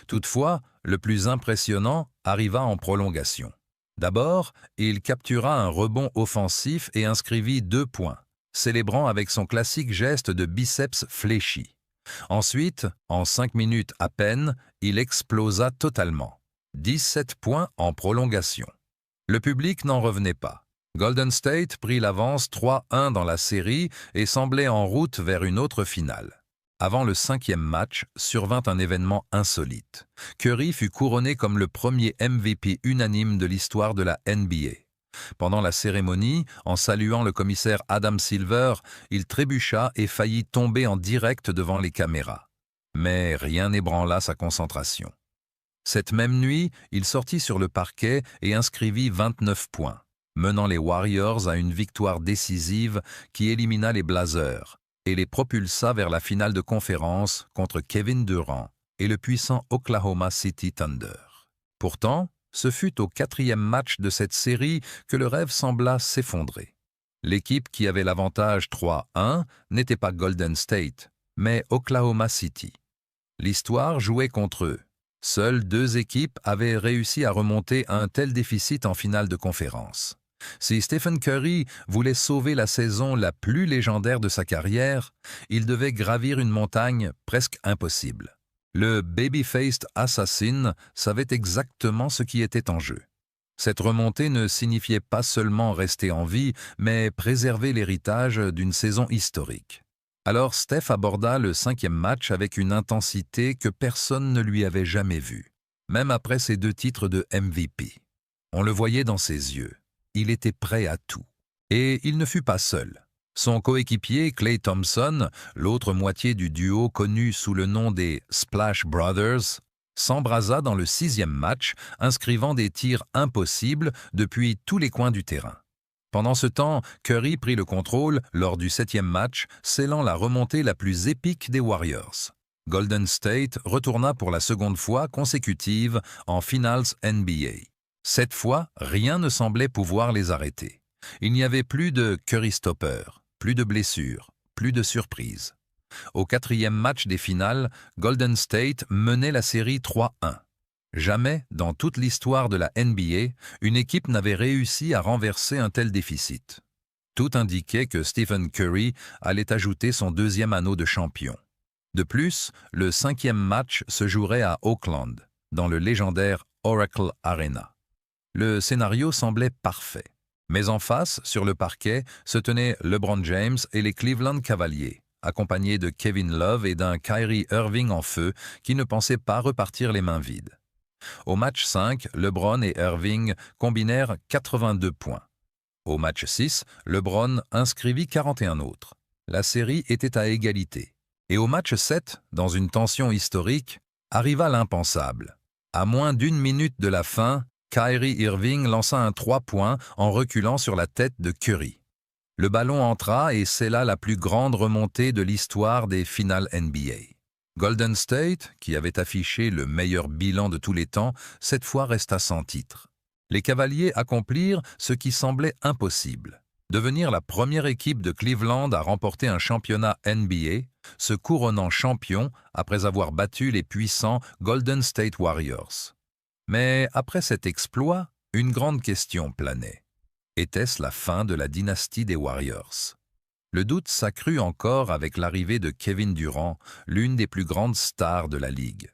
Toutefois, le plus impressionnant arriva en prolongation. D'abord, il captura un rebond offensif et inscrivit 2 points, célébrant avec son classique geste de biceps fléchi. Ensuite, en 5 minutes à peine, il explosa totalement. 17 points en prolongation. Le public n'en revenait pas. Golden State prit l'avance 3-1 dans la série et semblait en route vers une autre finale. Avant le 5e match, survint un événement insolite. Curry fut couronné comme le premier MVP unanime de l'histoire de la NBA. Pendant la cérémonie, en saluant le commissaire Adam Silver, il trébucha et faillit tomber en direct devant les caméras. Mais rien n'ébranla sa concentration. Cette même nuit, il sortit sur le parquet et inscrivit 29 points, menant les Warriors à une victoire décisive qui élimina les Blazers et les propulsa vers la finale de conférence contre Kevin Durant et le puissant Oklahoma City Thunder. Pourtant, ce fut au 4e match de cette série que le rêve sembla s'effondrer. L'équipe qui avait l'avantage 3-1 n'était pas Golden State, mais Oklahoma City. L'histoire jouait contre eux. Seules 2 équipes avaient réussi à remonter un tel déficit en finale de conférence. Si Stephen Curry voulait sauver la saison la plus légendaire de sa carrière, il devait gravir une montagne presque impossible. Le baby-faced assassin savait exactement ce qui était en jeu. Cette remontée ne signifiait pas seulement rester en vie, mais préserver l'héritage d'une saison historique. Alors Steph aborda le 5e match avec une intensité que personne ne lui avait jamais vue, même après ses 2 titres de MVP. On le voyait dans ses yeux. Il était prêt à tout. Et il ne fut pas seul. Son coéquipier Klay Thompson, l'autre moitié du duo connu sous le nom des Splash Brothers, s'embrasa dans le 6e match, inscrivant des tirs impossibles depuis tous les coins du terrain. Pendant ce temps, Curry prit le contrôle lors du 7e match, scellant la remontée la plus épique des Warriors. Golden State retourna pour la seconde fois consécutive en Finals NBA. Cette fois, rien ne semblait pouvoir les arrêter. Il n'y avait plus de Curry Stopper, plus de blessures, plus de surprises. Au 4e match des finales, Golden State menait la série 3-1. Jamais, dans toute l'histoire de la NBA, une équipe n'avait réussi à renverser un tel déficit. Tout indiquait que Stephen Curry allait ajouter son 2e anneau de champion. De plus, le 5e match se jouerait à Oakland, dans le légendaire Oracle Arena. Le scénario semblait parfait. Mais en face, sur le parquet, se tenaient LeBron James et les Cleveland Cavaliers, accompagnés de Kevin Love et d'un Kyrie Irving en feu qui ne pensait pas repartir les mains vides. Au match 5, LeBron et Irving combinèrent 82 points. Au match 6, LeBron inscrivit 41 autres. La série était à égalité. Et au match 7, dans une tension historique, arriva l'impensable. À moins d'1 minute de la fin, Kyrie Irving lança un 3 points en reculant sur la tête de Curry. Le ballon entra et scella la plus grande remontée de l'histoire des finales NBA. Golden State, qui avait affiché le meilleur bilan de tous les temps, cette fois resta sans titre. Les Cavaliers accomplirent ce qui semblait impossible. Devenir la première équipe de Cleveland à remporter un championnat NBA, se couronnant champion après avoir battu les puissants Golden State Warriors. Mais après cet exploit, une grande question planait. Était-ce la fin de la dynastie des Warriors? Le doute s'accrut encore avec l'arrivée de Kevin Durant, l'une des plus grandes stars de la Ligue.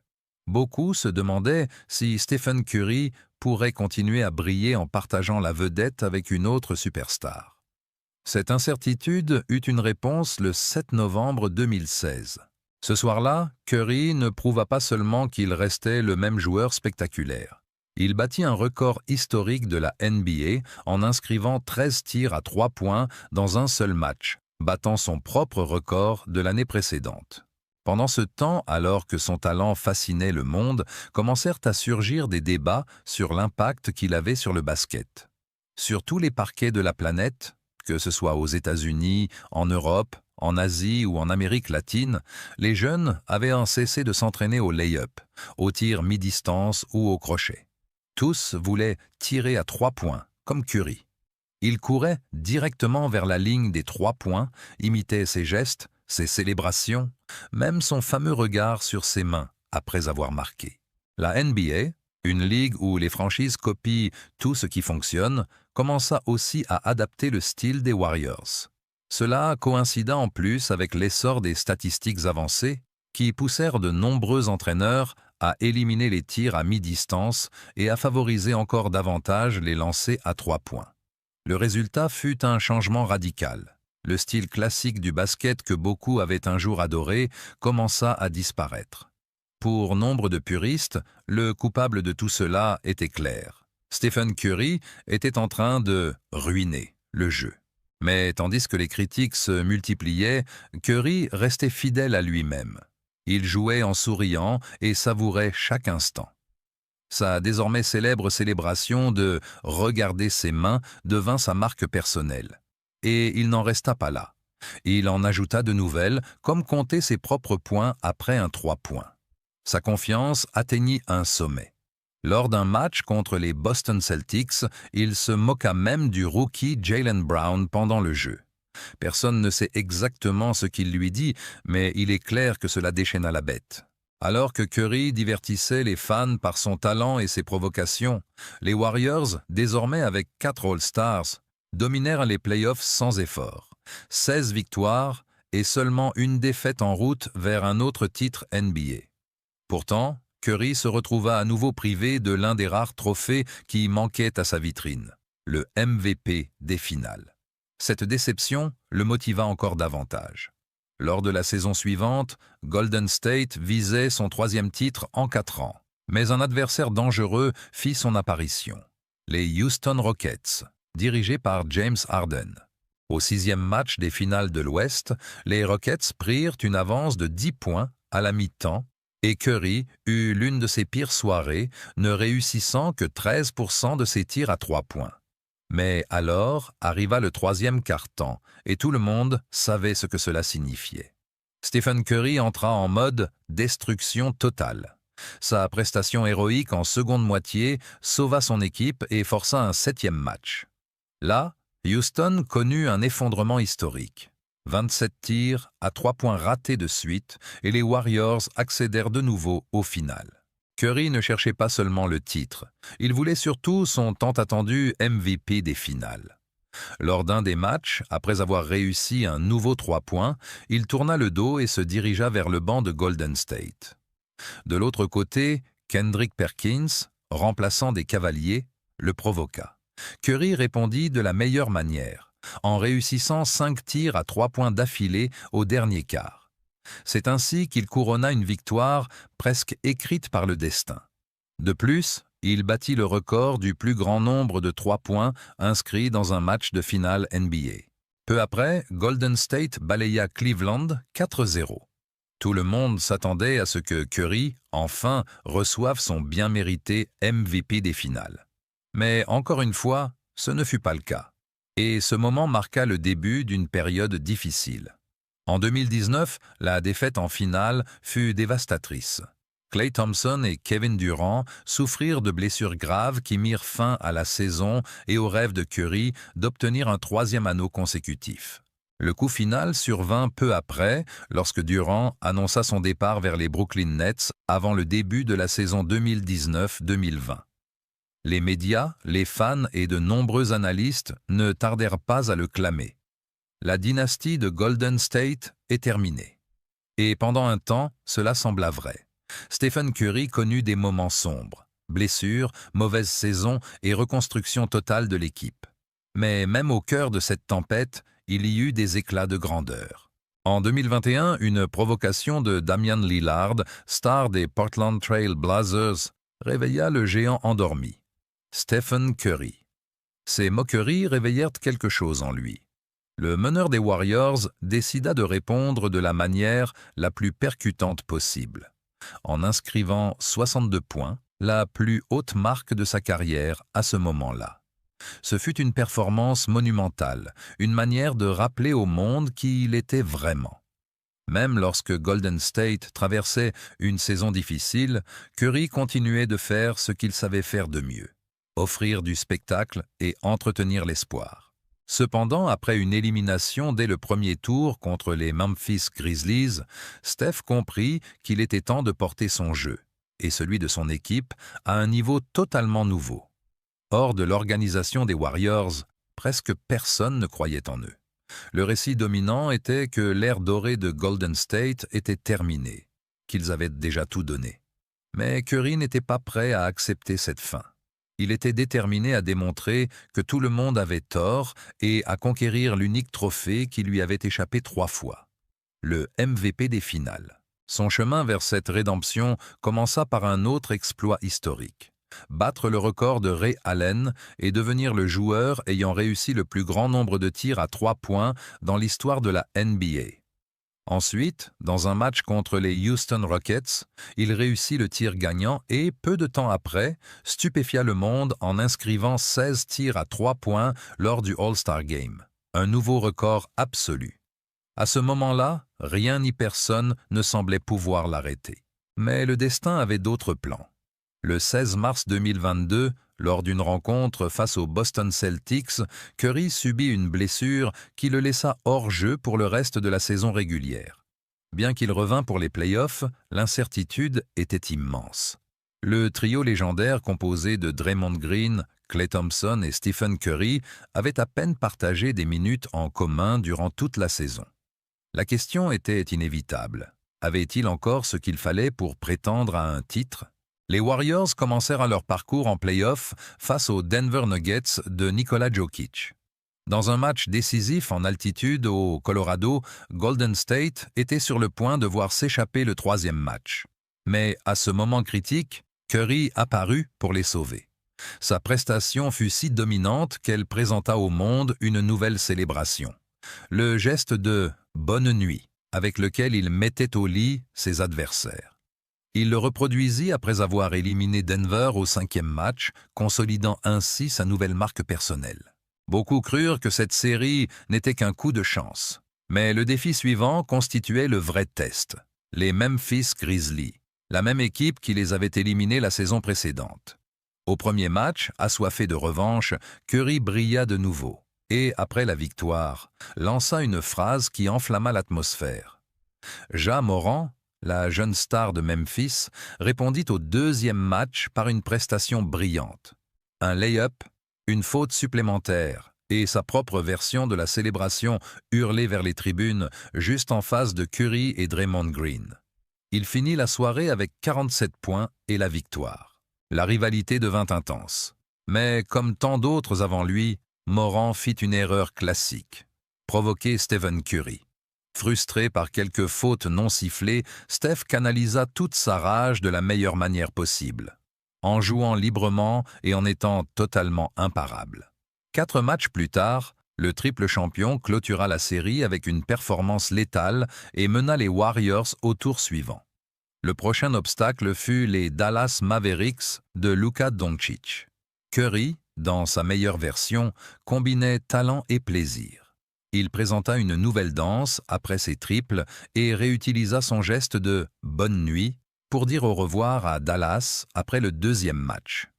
Beaucoup se demandaient si Stephen Curry pourrait continuer à briller en partageant la vedette avec une autre superstar. Cette incertitude eut une réponse le 7 novembre 2016. Ce soir-là, Curry ne prouva pas seulement qu'il restait le même joueur spectaculaire. Il battit un record historique de la NBA en inscrivant 13 tirs à 3 points dans un seul match, battant son propre record de l'année précédente. Pendant ce temps, alors que son talent fascinait le monde, commencèrent à surgir des débats sur l'impact qu'il avait sur le basket. Sur tous les parquets de la planète, que ce soit aux États-Unis, en Europe, en Asie ou en Amérique latine, les jeunes avaient cessé de s'entraîner au lay-up, au tir mi-distance ou au crochet. Tous voulaient tirer à 3 points, comme Curry. Il courait directement vers la ligne des 3 points, imitait ses gestes, ses célébrations, même son fameux regard sur ses mains après avoir marqué. La NBA, une ligue où les franchises copient tout ce qui fonctionne, commença aussi à adapter le style des Warriors. Cela coïncida en plus avec l'essor des statistiques avancées qui poussèrent de nombreux entraîneurs à éliminer les tirs à mi-distance et à favoriser encore davantage les lancers à 3 points. Le résultat fut un changement radical. Le style classique du basket que beaucoup avaient un jour adoré commença à disparaître. Pour nombre de puristes, le coupable de tout cela était clair. Stephen Curry était en train de ruiner le jeu. Mais tandis que les critiques se multipliaient, Curry restait fidèle à lui-même. Il jouait en souriant et savourait chaque instant. Sa désormais célèbre célébration de « regarder ses mains » devint sa marque personnelle. Et il n'en resta pas là. Il en ajouta de nouvelles, comme compter ses propres points après un 3 points. Sa confiance atteignit un sommet. Lors d'un match contre les Boston Celtics, il se moqua même du rookie Jaylen Brown pendant le jeu. Personne ne sait exactement ce qu'il lui dit, mais il est clair que cela déchaîna la bête. Alors que Curry divertissait les fans par son talent et ses provocations, les Warriors, désormais avec 4 All-Stars, dominèrent les playoffs sans effort. 16 victoires et seulement une défaite en route vers un autre titre NBA. Pourtant, Curry se retrouva à nouveau privé de l'un des rares trophées qui manquaient à sa vitrine, le MVP des finales. Cette déception le motiva encore davantage. Lors de la saison suivante, Golden State visait son 3e titre en 4 ans. Mais un adversaire dangereux fit son apparition. Les Houston Rockets, dirigés par James Harden. Au 6e match des finales de l'Ouest, les Rockets prirent une avance de 10 points à la mi-temps et Curry eut l'une de ses pires soirées, ne réussissant que 13% de ses tirs à 3 points. Mais alors arriva le 3e quart-temps et tout le monde savait ce que cela signifiait. Stephen Curry entra en mode destruction totale. Sa prestation héroïque en seconde moitié sauva son équipe et força un 7e match. Là, Houston connut un effondrement historique. 27 tirs à 3 points ratés de suite et les Warriors accédèrent de nouveau au final. Curry ne cherchait pas seulement le titre, il voulait surtout son tant attendu MVP des finales. Lors d'un des matchs, après avoir réussi un nouveau 3 points, il tourna le dos et se dirigea vers le banc de Golden State. De l'autre côté, Kendrick Perkins, remplaçant des Cavaliers, le provoqua. Curry répondit de la meilleure manière, en réussissant 5 tirs à 3 points d'affilée au dernier quart. C'est ainsi qu'il couronna une victoire presque écrite par le destin. De plus, il battit le record du plus grand nombre de 3 points inscrits dans un match de finale NBA. Peu après, Golden State balaya Cleveland 4-0. Tout le monde s'attendait à ce que Curry, enfin, reçoive son bien mérité MVP des finales. Mais encore une fois, ce ne fut pas le cas. Et ce moment marqua le début d'une période difficile. En 2019, la défaite en finale fut dévastatrice. Klay Thompson et Kevin Durant souffrirent de blessures graves qui mirent fin à la saison et au rêve de Curry d'obtenir un 3e anneau consécutif. Le coup final survint peu après, lorsque Durant annonça son départ vers les Brooklyn Nets avant le début de la saison 2019-2020. Les médias, les fans et de nombreux analystes ne tardèrent pas à le clamer. La dynastie de Golden State est terminée. Et pendant un temps, cela sembla vrai. Stephen Curry connut des moments sombres, blessures, mauvaise saison et reconstruction totale de l'équipe. Mais même au cœur de cette tempête, il y eut des éclats de grandeur. En 2021, une provocation de Damian Lillard, star des Portland Trail Blazers, réveilla le géant endormi. Stephen Curry. Ces moqueries réveillèrent quelque chose en lui. Le meneur des Warriors décida de répondre de la manière la plus percutante possible, en inscrivant 62 points, la plus haute marque de sa carrière à ce moment-là. Ce fut une performance monumentale, une manière de rappeler au monde qui il était vraiment. Même lorsque Golden State traversait une saison difficile, Curry continuait de faire ce qu'il savait faire de mieux, offrir du spectacle et entretenir l'espoir. Cependant, après une élimination dès le premier tour contre les Memphis Grizzlies, Steph comprit qu'il était temps de porter son jeu, et celui de son équipe, à un niveau totalement nouveau. Hors de l'organisation des Warriors, presque personne ne croyait en eux. Le récit dominant était que l'ère dorée de Golden State était terminée, qu'ils avaient déjà tout donné. Mais Curry n'était pas prêt à accepter cette fin. Il était déterminé à démontrer que tout le monde avait tort et à conquérir l'unique trophée qui lui avait échappé 3 fois, le MVP des finales. Son chemin vers cette rédemption commença par un autre exploit historique. Battre le record de Ray Allen et devenir le joueur ayant réussi le plus grand nombre de tirs à 3 points dans l'histoire de la NBA. Ensuite, dans un match contre les Houston Rockets, il réussit le tir gagnant et, peu de temps après, stupéfia le monde en inscrivant 16 tirs à 3 points lors du All-Star Game, un nouveau record absolu. À ce moment-là, rien ni personne ne semblait pouvoir l'arrêter. Mais le destin avait d'autres plans. Le 16 mars 2022, lors d'une rencontre face aux Boston Celtics, Curry subit une blessure qui le laissa hors jeu pour le reste de la saison régulière. Bien qu'il revint pour les playoffs, l'incertitude était immense. Le trio légendaire composé de Draymond Green, Klay Thompson et Stephen Curry avait à peine partagé des minutes en commun durant toute la saison. La question était inévitable. Avait-il encore ce qu'il fallait pour prétendre à un titre ? Les Warriors commencèrent leur parcours en play-off face aux Denver Nuggets de Nikola Jokic. Dans un match décisif en altitude au Colorado, Golden State était sur le point de voir s'échapper le 3e match. Mais à ce moment critique, Curry apparut pour les sauver. Sa prestation fut si dominante qu'elle présenta au monde une nouvelle célébration. Le geste de « bonne nuit » avec lequel il mettait au lit ses adversaires. Il le reproduisit après avoir éliminé Denver au 5e match, consolidant ainsi sa nouvelle marque personnelle. Beaucoup crurent que cette série n'était qu'un coup de chance. Mais le défi suivant constituait le vrai test. Les Memphis Grizzlies, la même équipe qui les avait éliminés la saison précédente. Au premier match, assoiffé de revanche, Curry brilla de nouveau. Et, après la victoire, lança une phrase qui enflamma l'atmosphère. Ja Morant, la jeune star de Memphis, répondit au 2e match par une prestation brillante. Un lay-up, une faute supplémentaire et sa propre version de la célébration hurlée vers les tribunes juste en face de Curry et Draymond Green. Il finit la soirée avec 47 points et la victoire. La rivalité devint intense. Mais comme tant d'autres avant lui, Morant fit une erreur classique, provoquer Stephen Curry. Frustré par quelques fautes non sifflées, Steph canalisa toute sa rage de la meilleure manière possible, en jouant librement et en étant totalement imparable. 4 matchs plus tard, le triple champion clôtura la série avec une performance létale et mena les Warriors au tour suivant. Le prochain obstacle fut les Dallas Mavericks de Luka Doncic. Curry, dans sa meilleure version, combinait talent et plaisir. Il présenta une nouvelle danse après ses triples et réutilisa son geste de « bonne nuit » pour dire au revoir à Dallas après le 2e match.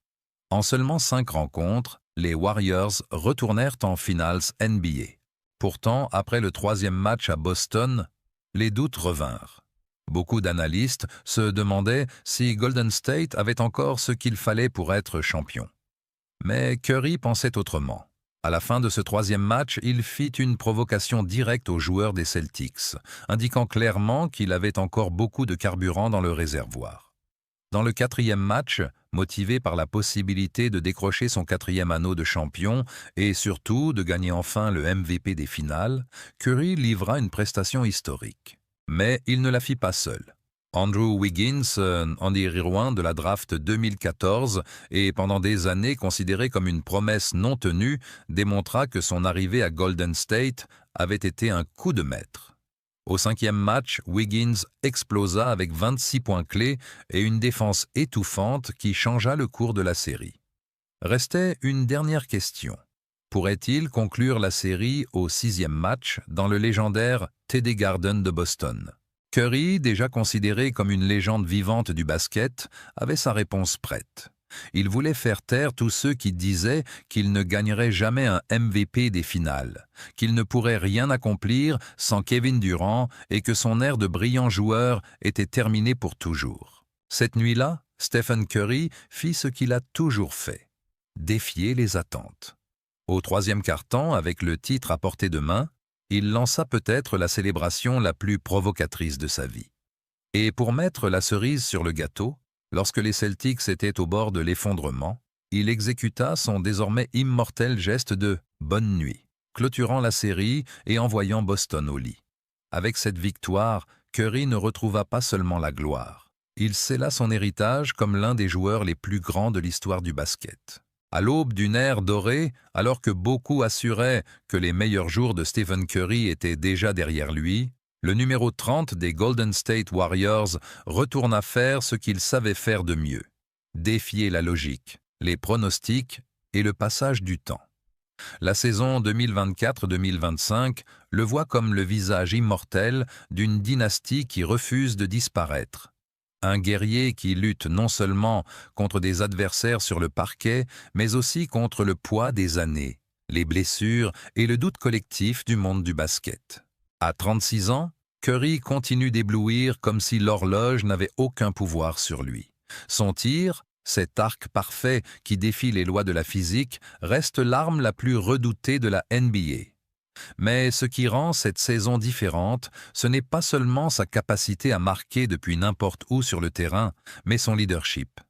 En seulement 5 rencontres, les Warriors retournèrent en finals NBA. Pourtant, après le 3e match à Boston, les doutes revinrent. Beaucoup d'analystes se demandaient si Golden State avait encore ce qu'il fallait pour être champion. Mais Curry pensait autrement. À la fin de ce 3e match, il fit une provocation directe aux joueurs des Celtics, indiquant clairement qu'il avait encore beaucoup de carburant dans le réservoir. Dans le 4e match, motivé par la possibilité de décrocher son 4e anneau de champion et surtout de gagner enfin le MVP des finales, Curry livra une prestation historique. Mais il ne la fit pas seul. Andrew Wiggins, en numéro 1 de la draft 2014 et pendant des années considéré comme une promesse non tenue, démontra que son arrivée à Golden State avait été un coup de maître. Au 5e match, Wiggins explosa avec 26 points clés et une défense étouffante qui changea le cours de la série. Restait une dernière question. Pourrait-il conclure la série au 6e match dans le légendaire TD Garden de Boston? Curry, déjà considéré comme une légende vivante du basket, avait sa réponse prête. Il voulait faire taire tous ceux qui disaient qu'il ne gagnerait jamais un MVP des finales, qu'il ne pourrait rien accomplir sans Kevin Durant et que son ère de brillant joueur était terminée pour toujours. Cette nuit-là, Stephen Curry fit ce qu'il a toujours fait, défier les attentes. Au 3e quart-temps, avec le titre à portée de main, il lança peut-être la célébration la plus provocatrice de sa vie. Et pour mettre la cerise sur le gâteau, lorsque les Celtics étaient au bord de l'effondrement, il exécuta son désormais immortel geste de « bonne nuit », clôturant la série et envoyant Boston au lit. Avec cette victoire, Curry ne retrouva pas seulement la gloire. Il scella son héritage comme l'un des joueurs les plus grands de l'histoire du basket. À l'aube d'une ère dorée, alors que beaucoup assuraient que les meilleurs jours de Stephen Curry étaient déjà derrière lui, le numéro 30 des Golden State Warriors retourna faire ce qu'il savait faire de mieux, défier la logique, les pronostics et le passage du temps. La saison 2024-2025 le voit comme le visage immortel d'une dynastie qui refuse de disparaître. Un guerrier qui lutte non seulement contre des adversaires sur le parquet, mais aussi contre le poids des années, les blessures et le doute collectif du monde du basket. À 36 ans, Curry continue d'éblouir comme si l'horloge n'avait aucun pouvoir sur lui. Son tir, cet arc parfait qui défie les lois de la physique, reste l'arme la plus redoutée de la NBA. Mais ce qui rend cette saison différente, ce n'est pas seulement sa capacité à marquer depuis n'importe où sur le terrain, mais son leadership.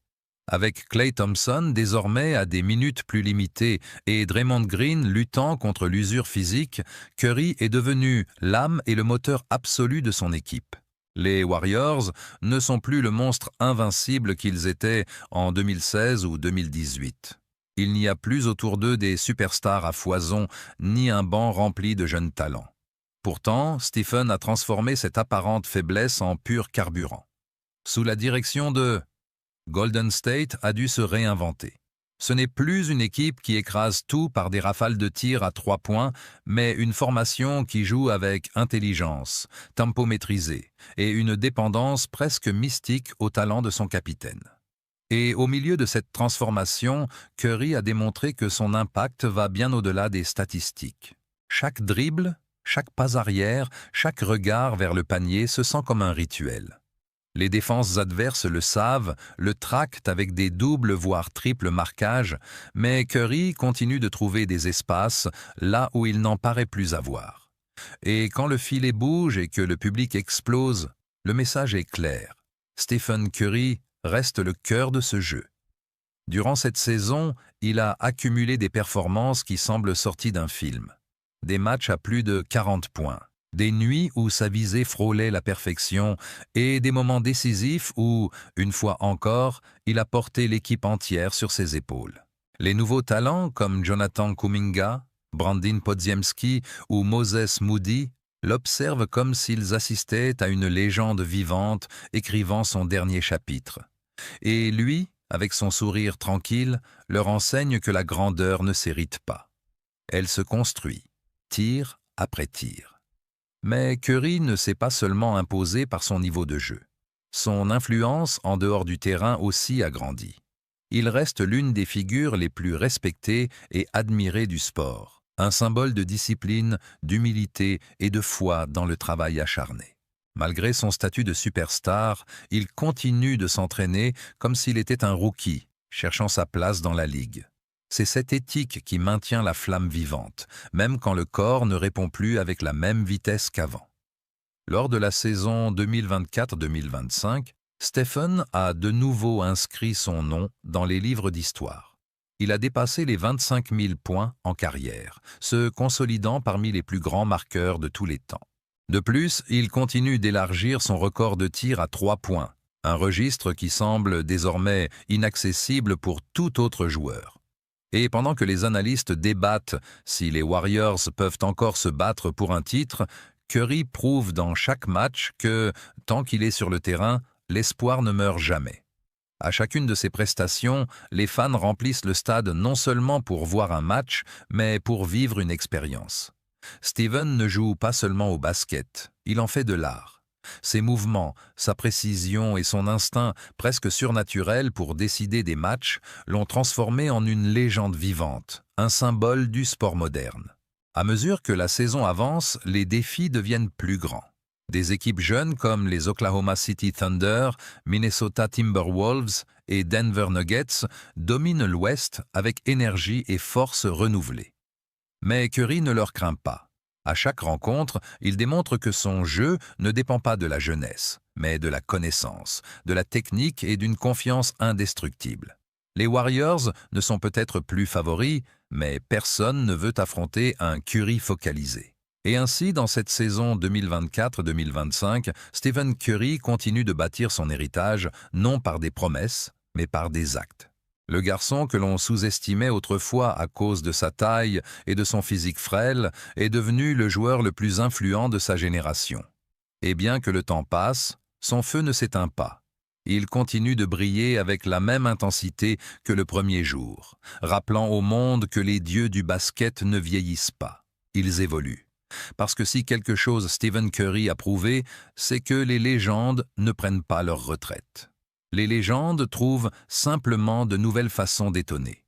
Avec Klay Thompson désormais à des minutes plus limitées et Draymond Green luttant contre l'usure physique, Curry est devenu l'âme et le moteur absolu de son équipe. Les Warriors ne sont plus le monstre invincible qu'ils étaient en 2016 ou 2018. Il n'y a plus autour d'eux des superstars à foison, ni un banc rempli de jeunes talents. Pourtant, Stephen a transformé cette apparente faiblesse en pur carburant. Sous la direction de Golden State a dû se réinventer. Ce n'est plus une équipe qui écrase tout par des rafales de tirs à 3 points, mais une formation qui joue avec intelligence, tempo maîtrisé et une dépendance presque mystique au talent de son capitaine. Et au milieu de cette transformation, Curry a démontré que son impact va bien au-delà des statistiques. Chaque dribble, chaque pas arrière, chaque regard vers le panier se sent comme un rituel. Les défenses adverses le savent, le tractent avec des doubles voire triples marquages, mais Curry continue de trouver des espaces là où il n'en paraît plus avoir. Et quand le filet bouge et que le public explose, le message est clair. Stephen Curry reste le cœur de ce jeu. Durant cette saison, il a accumulé des performances qui semblent sorties d'un film. Des matchs à plus de 40 points, des nuits où sa visée frôlait la perfection et des moments décisifs où, une fois encore, il a porté l'équipe entière sur ses épaules. Les nouveaux talents comme Jonathan Kuminga, Brandin Podziemski ou Moses Moody l'observent comme s'ils assistaient à une légende vivante écrivant son dernier chapitre. Et lui, avec son sourire tranquille, leur enseigne que la grandeur ne s'hérite pas. Elle se construit, tir après tir. Mais Curry ne s'est pas seulement imposé par son niveau de jeu. Son influence en dehors du terrain aussi a grandi. Il reste l'une des figures les plus respectées et admirées du sport, un symbole de discipline, d'humilité et de foi dans le travail acharné. Malgré son statut de superstar, il continue de s'entraîner comme s'il était un rookie, cherchant sa place dans la ligue. C'est cette éthique qui maintient la flamme vivante, même quand le corps ne répond plus avec la même vitesse qu'avant. Lors de la saison 2024-2025, Stephen a de nouveau inscrit son nom dans les livres d'histoire. Il a dépassé les 25 000 points en carrière, se consolidant parmi les plus grands marqueurs de tous les temps. De plus, il continue d'élargir son record de tir à 3 points, un registre qui semble désormais inaccessible pour tout autre joueur. Et pendant que les analystes débattent si les Warriors peuvent encore se battre pour un titre, Curry prouve dans chaque match que, tant qu'il est sur le terrain, l'espoir ne meurt jamais. À chacune de ses prestations, les fans remplissent le stade non seulement pour voir un match, mais pour vivre une expérience. Stephen ne joue pas seulement au basket, il en fait de l'art. Ses mouvements, sa précision et son instinct presque surnaturel pour décider des matchs l'ont transformé en une légende vivante, un symbole du sport moderne. À mesure que la saison avance, les défis deviennent plus grands. Des équipes jeunes comme les Oklahoma City Thunder, Minnesota Timberwolves et Denver Nuggets dominent l'Ouest avec énergie et force renouvelées. Mais Curry ne leur craint pas. À chaque rencontre, il démontre que son jeu ne dépend pas de la jeunesse, mais de la connaissance, de la technique et d'une confiance indestructible. Les Warriors ne sont peut-être plus favoris, mais personne ne veut affronter un Curry focalisé. Et ainsi, dans cette saison 2024-2025, Stephen Curry continue de bâtir son héritage non par des promesses, mais par des actes. Le garçon que l'on sous-estimait autrefois à cause de sa taille et de son physique frêle est devenu le joueur le plus influent de sa génération. Et bien que le temps passe, son feu ne s'éteint pas. Il continue de briller avec la même intensité que le premier jour, rappelant au monde que les dieux du basket ne vieillissent pas. Ils évoluent. Parce que si quelque chose Stephen Curry a prouvé, c'est que les légendes ne prennent pas leur retraite. Les légendes trouvent simplement de nouvelles façons d'étonner.